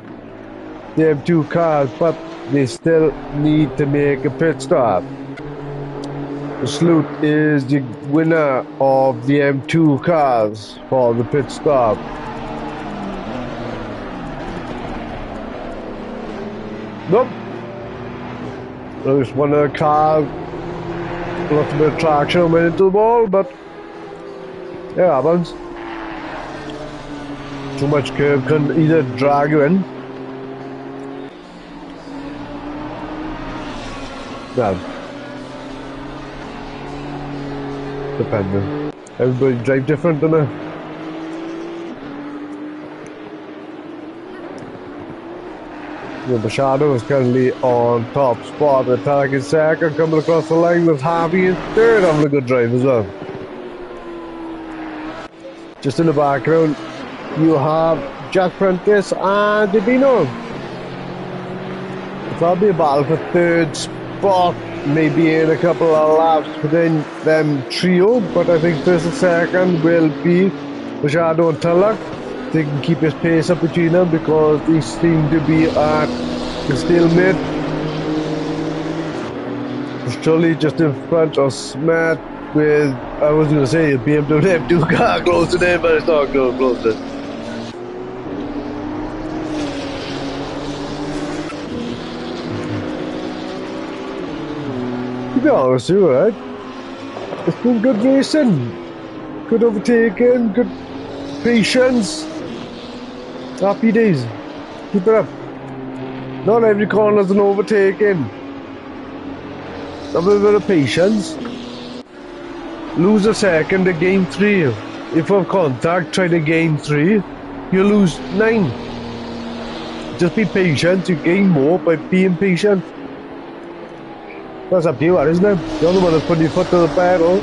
the M2 cars, but they still need to make a pit stop. The Sloot is the winner of the M2 cars for the pit stop. Nope. There's one of the cars, lots of bit of traction went into the wall, but it happens. Too much curve can either drag you in. Well, depending. Everybody drive different, don't they? Yeah, the Shadow is currently on top spot. Attack in second, coming across the line with Harvey in third, having a good drive as well. Just in the background, you have Jack Prentice and Divino. That'll be a battle for third spot, maybe in a couple of laps within them trio, but I think first and second will be the Shadow and Tulloch. They can keep his pace up between them because they seem to be at the stalemate. Surely just in front of Smet with, I was going to say, a BMW M2 car closing in, but it's not close in. To be honest with you, right? It's been good racing, good overtaking, good patience. Happy days. Keep it up. Not every corner is an overtaking. Have a bit of patience. Lose a second to gain 3. If you have contact, try to gain 3. You lose 9. Just be patient. You gain more by being patient. That's up to you, isn't it? You're the one that's putting your foot to the pedal.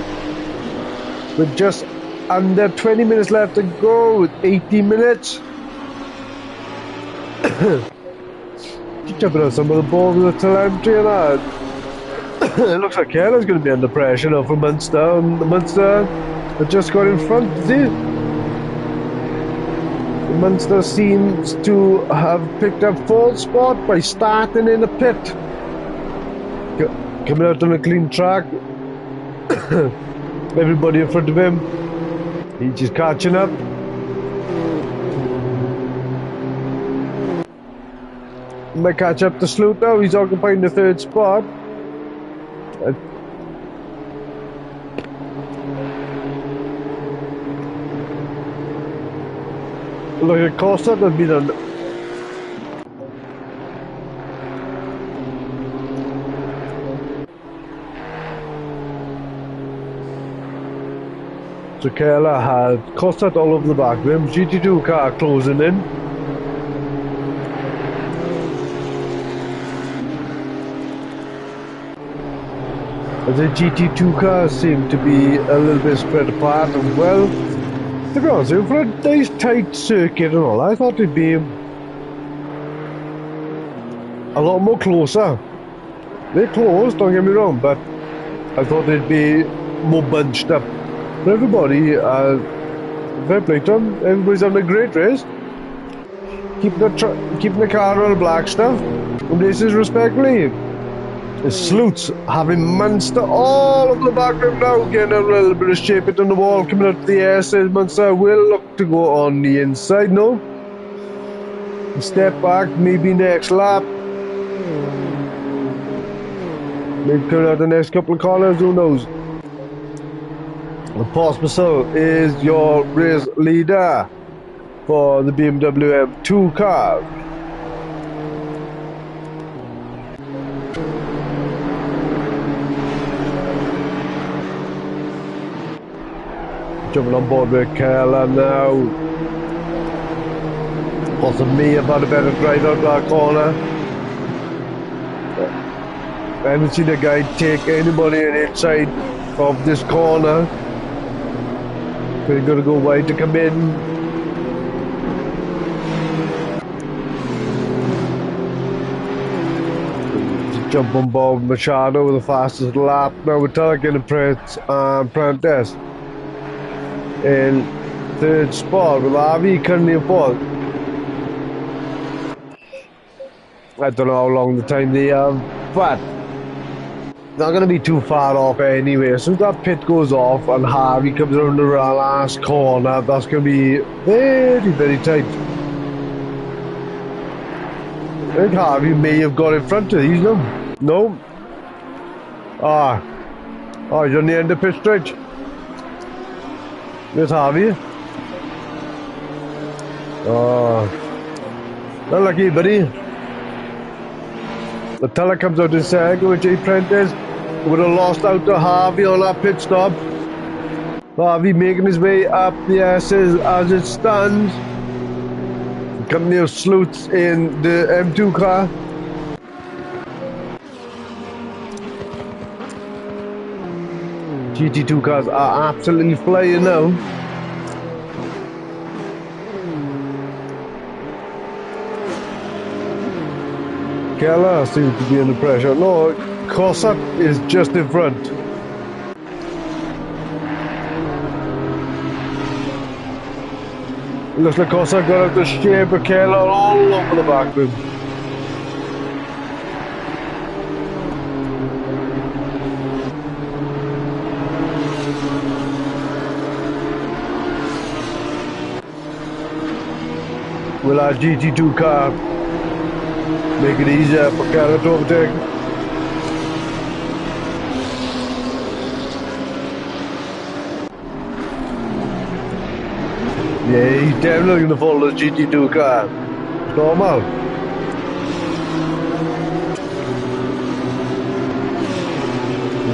With just under 20 minutes left to go, with 80 minutes. Just jumping on some of the balls with the telemetry and that. It looks like Keller's going to be under pressure now for Munster. And the Munster have just got in front, see? The Munster seems to have picked up fourth spot by starting in the pit. Coming out on a clean track. Everybody in front of him. He's just catching up. He might catch up to Sloot now. He's occupying the third spot. Look at Costa, that'd be done. So Keller had Costa all over the back of him. GT2 car closing in. The GT2 cars seem to be a little bit spread apart, and well, to be honest, for a nice tight circuit and all, I thought it'd be a lot more closer. They're close, don't get me wrong, but I thought they'd be more bunched up. But everybody, fair play to them, everybody's having a great race. Keeping the car on the black stuff, and races respectfully. The Sleuths having Munster all over the back rim now, getting a little bit of shape it on the wall, coming up to the air, says Munster will look to go on the inside, no? Step back, maybe next lap. Maybe coming out the next couple of corners, who knows? Pospisil is your race leader for the BMW M2 car. Jumping on board with Kerala now. Possibly about a better drive out that corner. I haven't seen a guy take anybody on the inside of this corner. We're going to go wide to come in. Jump on board Machado with the fastest lap. Now we're taking Prentice in third spot with RV currently in fourth. I don't know how long the time they have, but not going to be too far off anyway. As soon as that pit goes off and Harvey comes around the last corner, that's going to be very, very tight. I think Harvey may have got in front of these, no? No? Oh, he's on the end of pit stretch. There's Harvey. Oh, not lucky, buddy. The teller comes out in second with J. Prentice. Would have lost out to Harvey on that pit stop. Harvey making his way up the S's as it stands. Company of Sleuths in the M2 car. GT2 cars are absolutely flying now. Keller seems to be under pressure. No, Cossack is just in front. Looks like Cossack got out the shape of Keller all over the back rim. Will our GT2 car make it easier for Keller to overtake? Yeah, he's definitely going to follow the GT2 car. It's normal.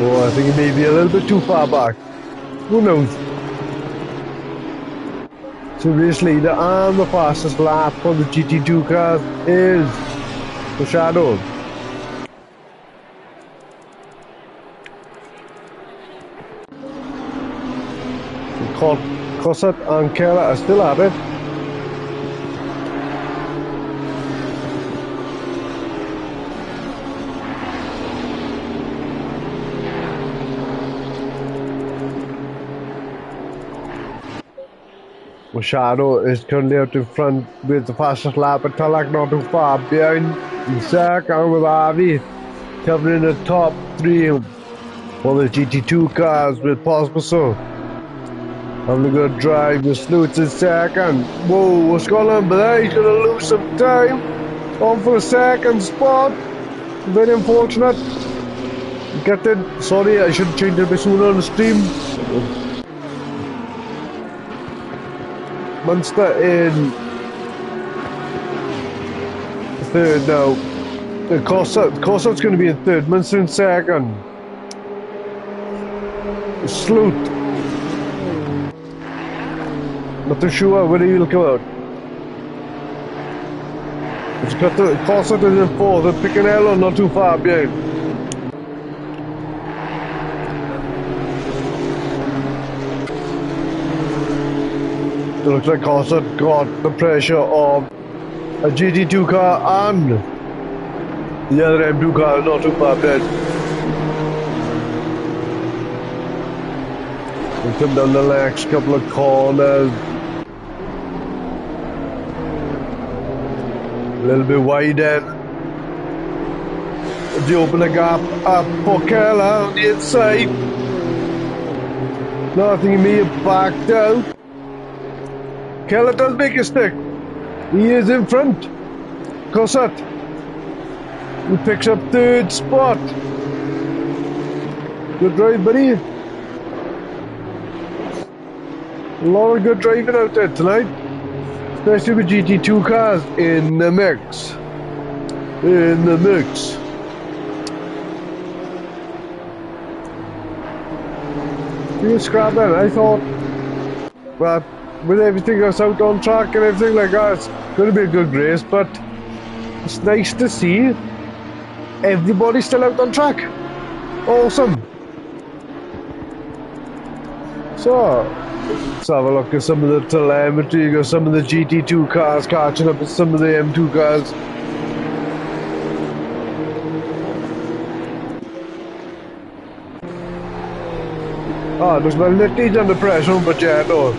Oh, I think he may be a little bit too far back. Who knows? So race leader and the fastest lap for the GT2 car is the Shadow. Cossack and Keller are still at it. Machado is currently out in front with the fastest lap, but Talak not too far behind. In second with RV covering the top three for the GT2 cars with Pospisil. Having a good drive, the Sleuths in second. Whoa, what's going on? But there, he's going to lose some time. On for the second spot. Very unfortunate. Get it. Sorry, I should have changed it a bit sooner on the stream. Munster in third now. Cossack's going to be in third. Munster in second. Sleuth. Not too sure whether he'll come out. It's got the Cossack is in fourth. And Picanello not too far behind. It looks like Cossack got the pressure of a GT2 car and the other M2 car, not too far ahead. We'll come down the next couple of corners. A little bit wider. They open a gap up for Keller on the inside. Nothing me backed out. Keller does make a stick. He is in front. Cossack. He picks up third spot. Good drive, buddy. A lot of good driving out there tonight. Especially with GT2 cars in the mix. In the mix. Scrap that. I thought that with everything else out on track and everything like that, it's going to be a good race, but it's nice to see everybody still out on track. Awesome. So let's have a look at some of the telemetry. You got some of the GT2 cars catching up with some of the M2 cars. Oh, there's my little under pressure, but yeah, no.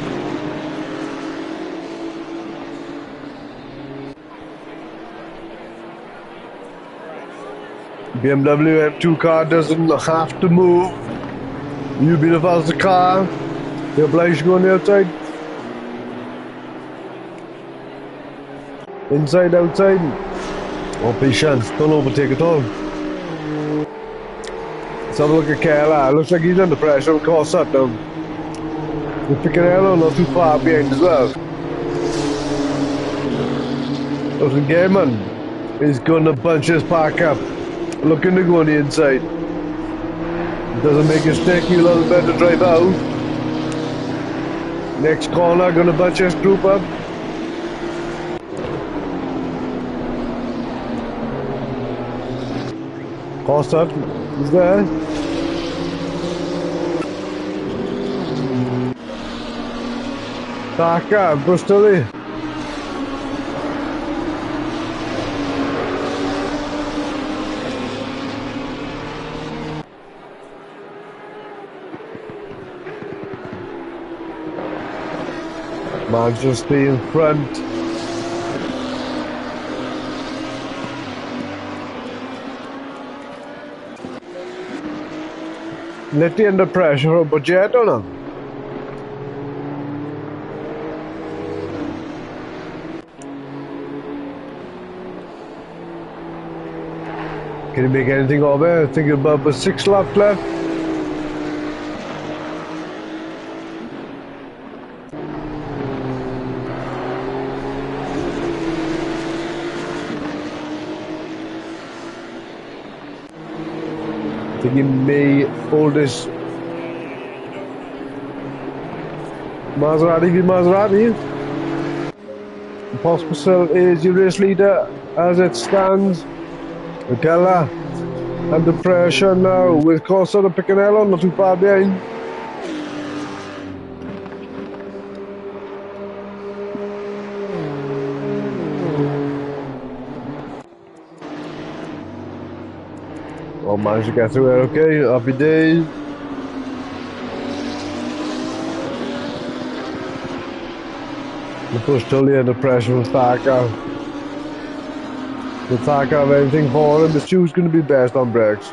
BMW M2 car doesn't have to move. You be the faster car. You're obliged to go on the outside. Inside, outside. Oh, patience. Don't overtake at all. Let's have a look at Keller. Looks like he's under pressure. Of course, that down. We're picking Elo not too far behind as well. Listen, Gayman is going to bunch his pack up. Looking to go on the inside. Doesn't make a stick, he'll have a better drive out. Next corner, gonna bunch his group up. Cossack is there. Taka, Bristoli. Manchester in front. Little under pressure, but yet or not? Can you make anything of it? I think about 6 laps left. I think he may hold this Maserati. Pospisil is your race leader as it stands. Keller under pressure now with Corso and Picanello not too far behind. Oh, managed to get through it, okay, happy days. The push totally under pressure with Taka. Will Taka have anything for him? The shoe's going to be best on brakes.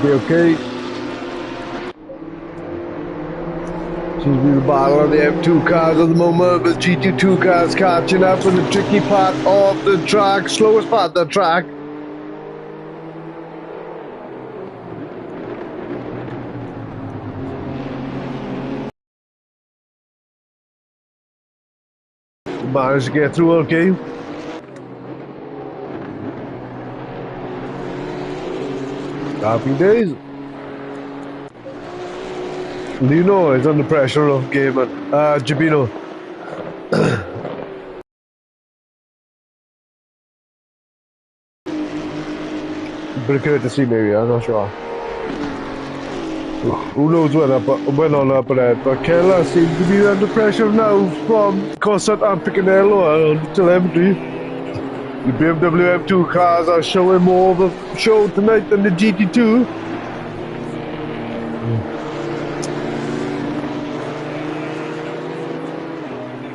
Be okay. Seems to be the battle of the M2 cars at the moment, but GT2 cars catching up in the tricky part of the track, slowest part of the track. Managed to get through okay. Happy days. Lino is under pressure of Gabon. Gibino. Bit of courtesy maybe, I'm not sure. Who knows when on up ahead, but Keller seems to be under pressure now from Cosset and Picanello on the telemetry. The BMW M2 cars are showing more of a show tonight than the GT2.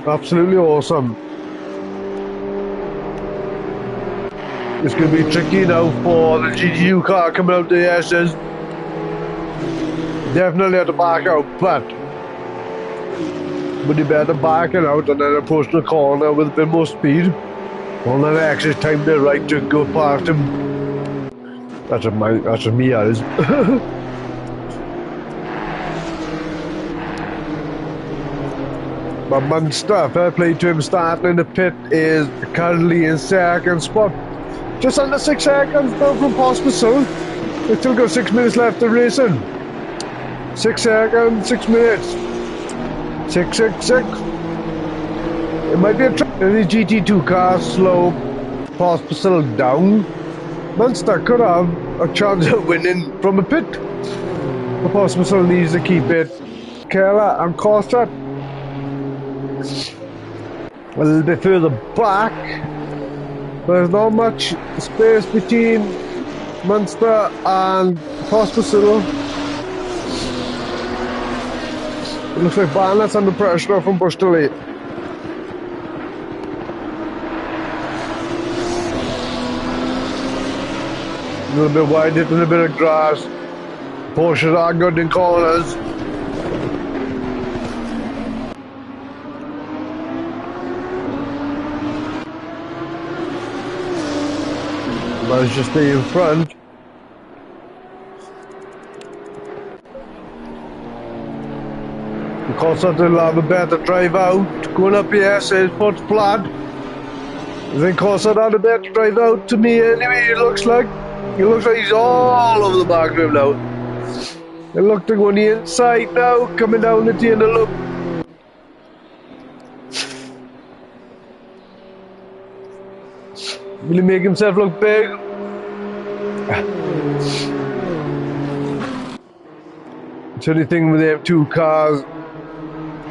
Absolutely awesome. It's going to be tricky now for the GT2 car coming out the S's. Definitely have to back out, but you better back it out and then approach the corner with a bit more speed. Well, then actually time the right to go past him. That's what me is. But Munster, fair play to him, starting in the pit, is currently in second spot. Just under 6 seconds now from Pospisil. We've still got 6 minutes left of racing. 6 seconds, 6 minutes. 6, 6, 6. It might be a trick. The GT2 car slow Pospisil down. Munster could have a chance of winning from a pit. The Pospisil needs to keep it. Keller and Costa a little bit further back. There's not much space between Munster and Pospisil. It looks like Barnett's under pressure from Bush to late. A little bit wide, hitting a bit of grass. Porsches are good in corners. Let's just stay in front. Because they'll have a better drive out. Going up here says put flat. I think Cossett had a better drive out to me anyway. It looks like he's all over the back rim now. It looked to go on the inside now, coming down at the end of the loop. Will he make himself look big? It's the only thing with the M2 cars.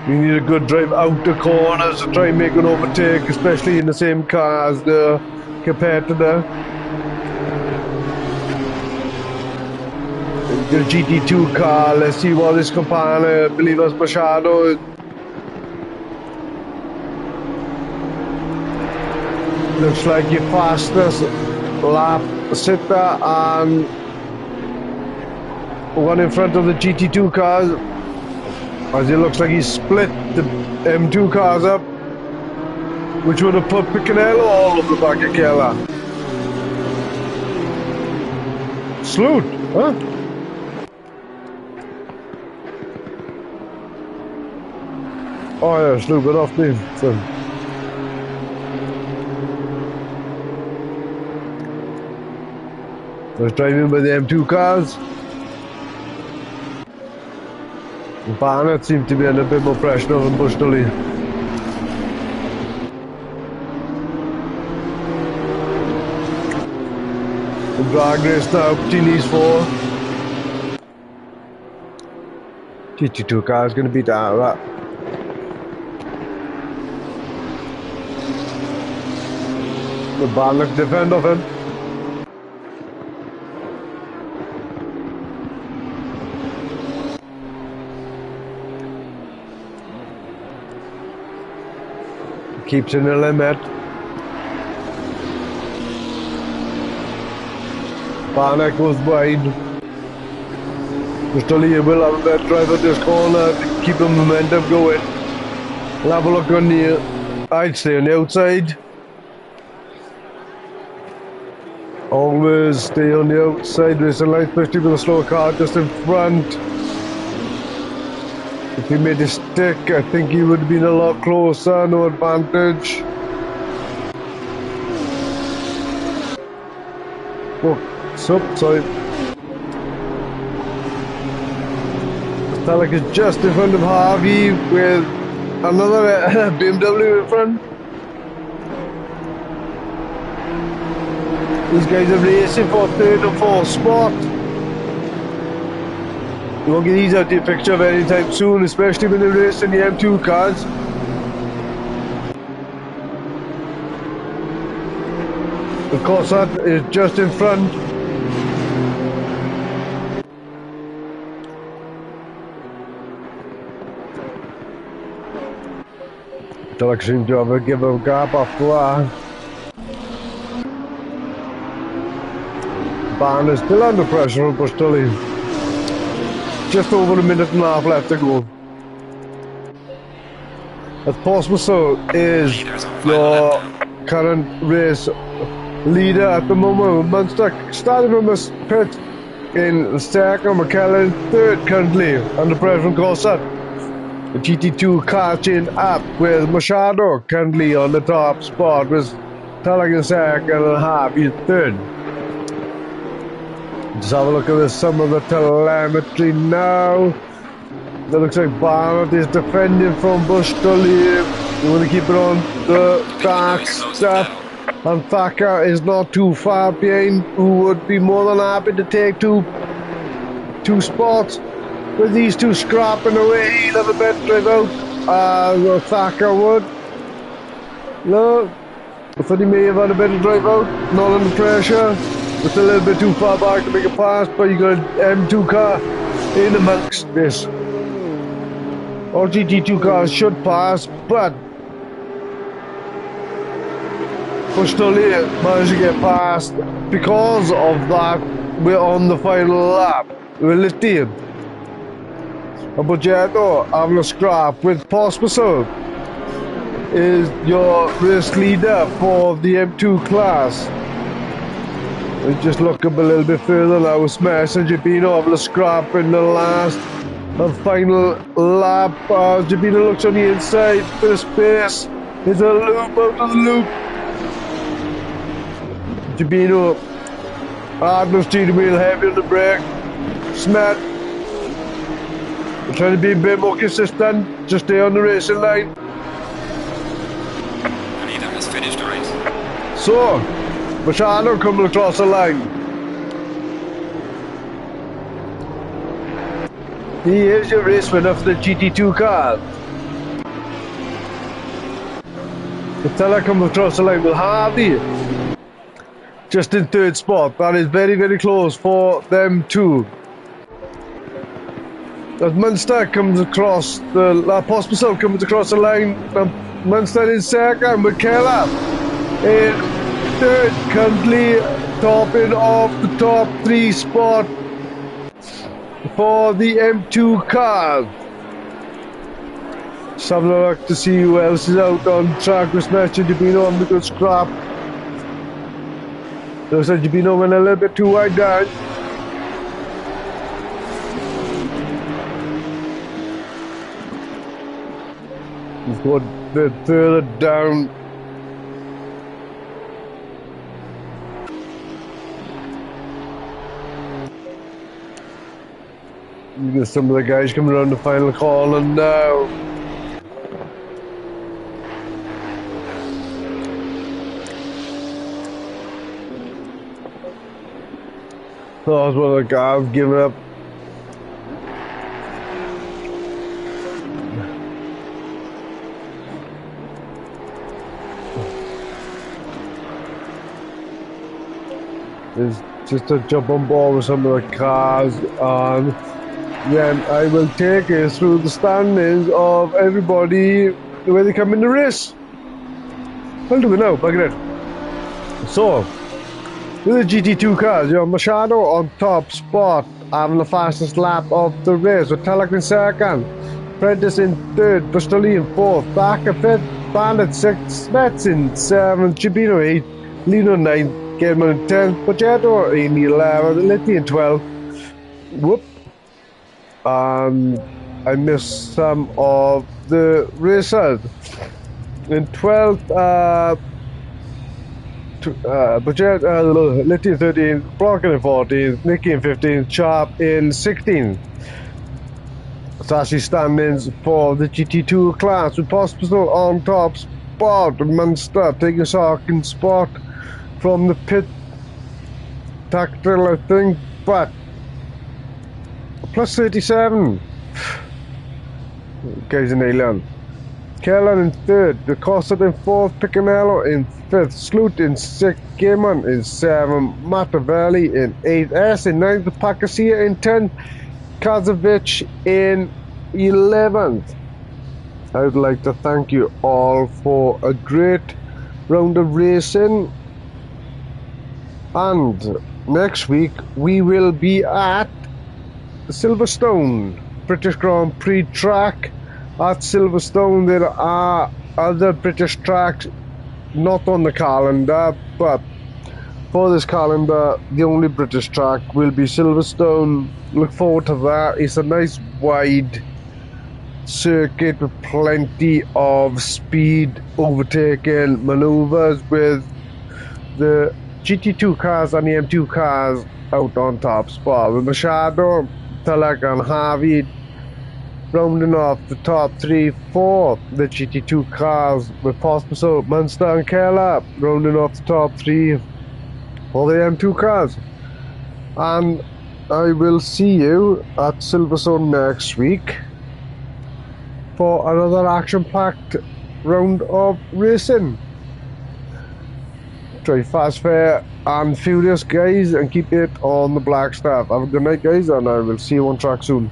You need a good drive out the corners to try and make an overtake, especially in the same car as the competitor. The GT2 car, let's see what this companion, I believe that's Machado. Looks like your fastest lap sitter and one in front of the GT2 cars. As it looks like he split the M2 cars up, which would have put Picanello all over the back of Keller. Sloot, huh? Oh yeah, Sloot got off me. So. I was driving by the M2 cars. Barnett seemed to be under a bit more pressure than Bush to lead. The drag race now between these four. GT2 car is going to beat out of that. The Barnett defend of him. Keeps in the limit. Barnett goes wide. Mr. Lee will have a better drive at this corner to keep the momentum going. We'll have a look on the, I'd stay on the outside. Always stay on the outside, racing light, especially with a slow car just in front. If he made a stick, I think he would have been a lot closer, no advantage. Oh, sorry. Stalik is just in front of Harvey with another BMW in front. These guys are racing for third and fourth spot. You won't get these out of your picture very time soon, especially when they're racing the M2 cars. Of course, that is just in front. Like seems to have a give a gap after that. Barn is still under pressure, but still in. Just over a minute and a half left to go. As possible, so is your current race leader at the moment. Munster started from the pit in second, McKellen third currently under pressure from Gossett. The GT2 catching up with Machado currently on the top spot with Tulloch in second and Harvey third. Just have a look at some of the telemetry now. It looks like Barnett is defending from Bush to leave. You want to keep it on the dark stuff. And Thacker is not too far behind, who would be more than happy to take two spots. With these two scrapping away, he'll have a better drive out. Thacker would. No, I thought he may have had a better drive out, not under pressure. It's a little bit too far back to make a pass, but you got an M2 car in amongst this. All GT2 cars should pass, but Bush-Tully managed to get past. Because of that, we're on the final lap. We're lifting. And Bogetto having a scrap with Pospisil is your race leader for the M2 class. We just look up a little bit further now. Smash and Gibino having a scrap in the last and final lap. Gibino looks on the inside for space. There's a loop out of the loop. Gibino hard on steering wheel, heavy on the brake. Smash trying to be a bit more consistent, just stay on the racing line. And either has finished the race. So, Machado coming across the line. He is your race winner for the GT2 car. Patella comes across the line with Harvey. Just in third spot. That is very, very close for them two. As Munster comes across the Pospisil comes across the line, Munster in second, McKellar in third, currently topping off the top three spot for the M2 car. Just having a look to see who else is out on track with Smash and Gibino on the good scrap. Looks like Gibino went a little bit too wide down. He's got a bit further down. You get some of the guys coming around the final corner now. Oh, that's one of the guys giving up. Is just to jump on board with some of the cars, and then I will take you through the standings of everybody the way they come in the race. I'll do it now, back it in. So, with the GT2 cars, you have Machado on top spot, having the fastest lap of the race, with Tulloch in second, Prentice in third, Pistoli in fourth, Barker fifth, Bandit sixth, Smets in seventh, Gibino eighth, Lino ninth, Gateman in 10th, Potato in 11th, Litty in 12th. Whoop. I missed some of the results. In 12th, Litty in 13th, Brocken in 14th, Nicky in 15th, Sharp in 16th. Sashi standings for the GT2 class with Pospisil on top spot. Munster taking second spot from the pit tactile, I think, but plus 37. Guys in Ireland. Kellan in third, the Cosset in fourth, Picanello in fifth, Sloot in sixth, Gaiman in seventh, Mattavelli in eighth, S in ninth, Pacasia in 10th, Kazovic in 11th. I would like to thank you all for a great round of racing, and next week we will be at Silverstone British Grand Prix track. At Silverstone there are other British tracks not on the calendar, but for this calendar the only British track will be Silverstone. Look forward to that. It's a nice wide circuit with plenty of speed overtaking manoeuvres, with the GT2 cars and the M2 cars out on top spot, with Machado, Talak and Harvey rounding off the top 3 for the GT2 cars, with Pospisil, Munster and Keller rounding off the top 3 for the M2 cars. And I will see you at Silverstone next week for another action-packed round of racing. Drive fast, fair and furious, guys, and keep it on the black stuff. Have a good night, guys, and I will see you on track soon.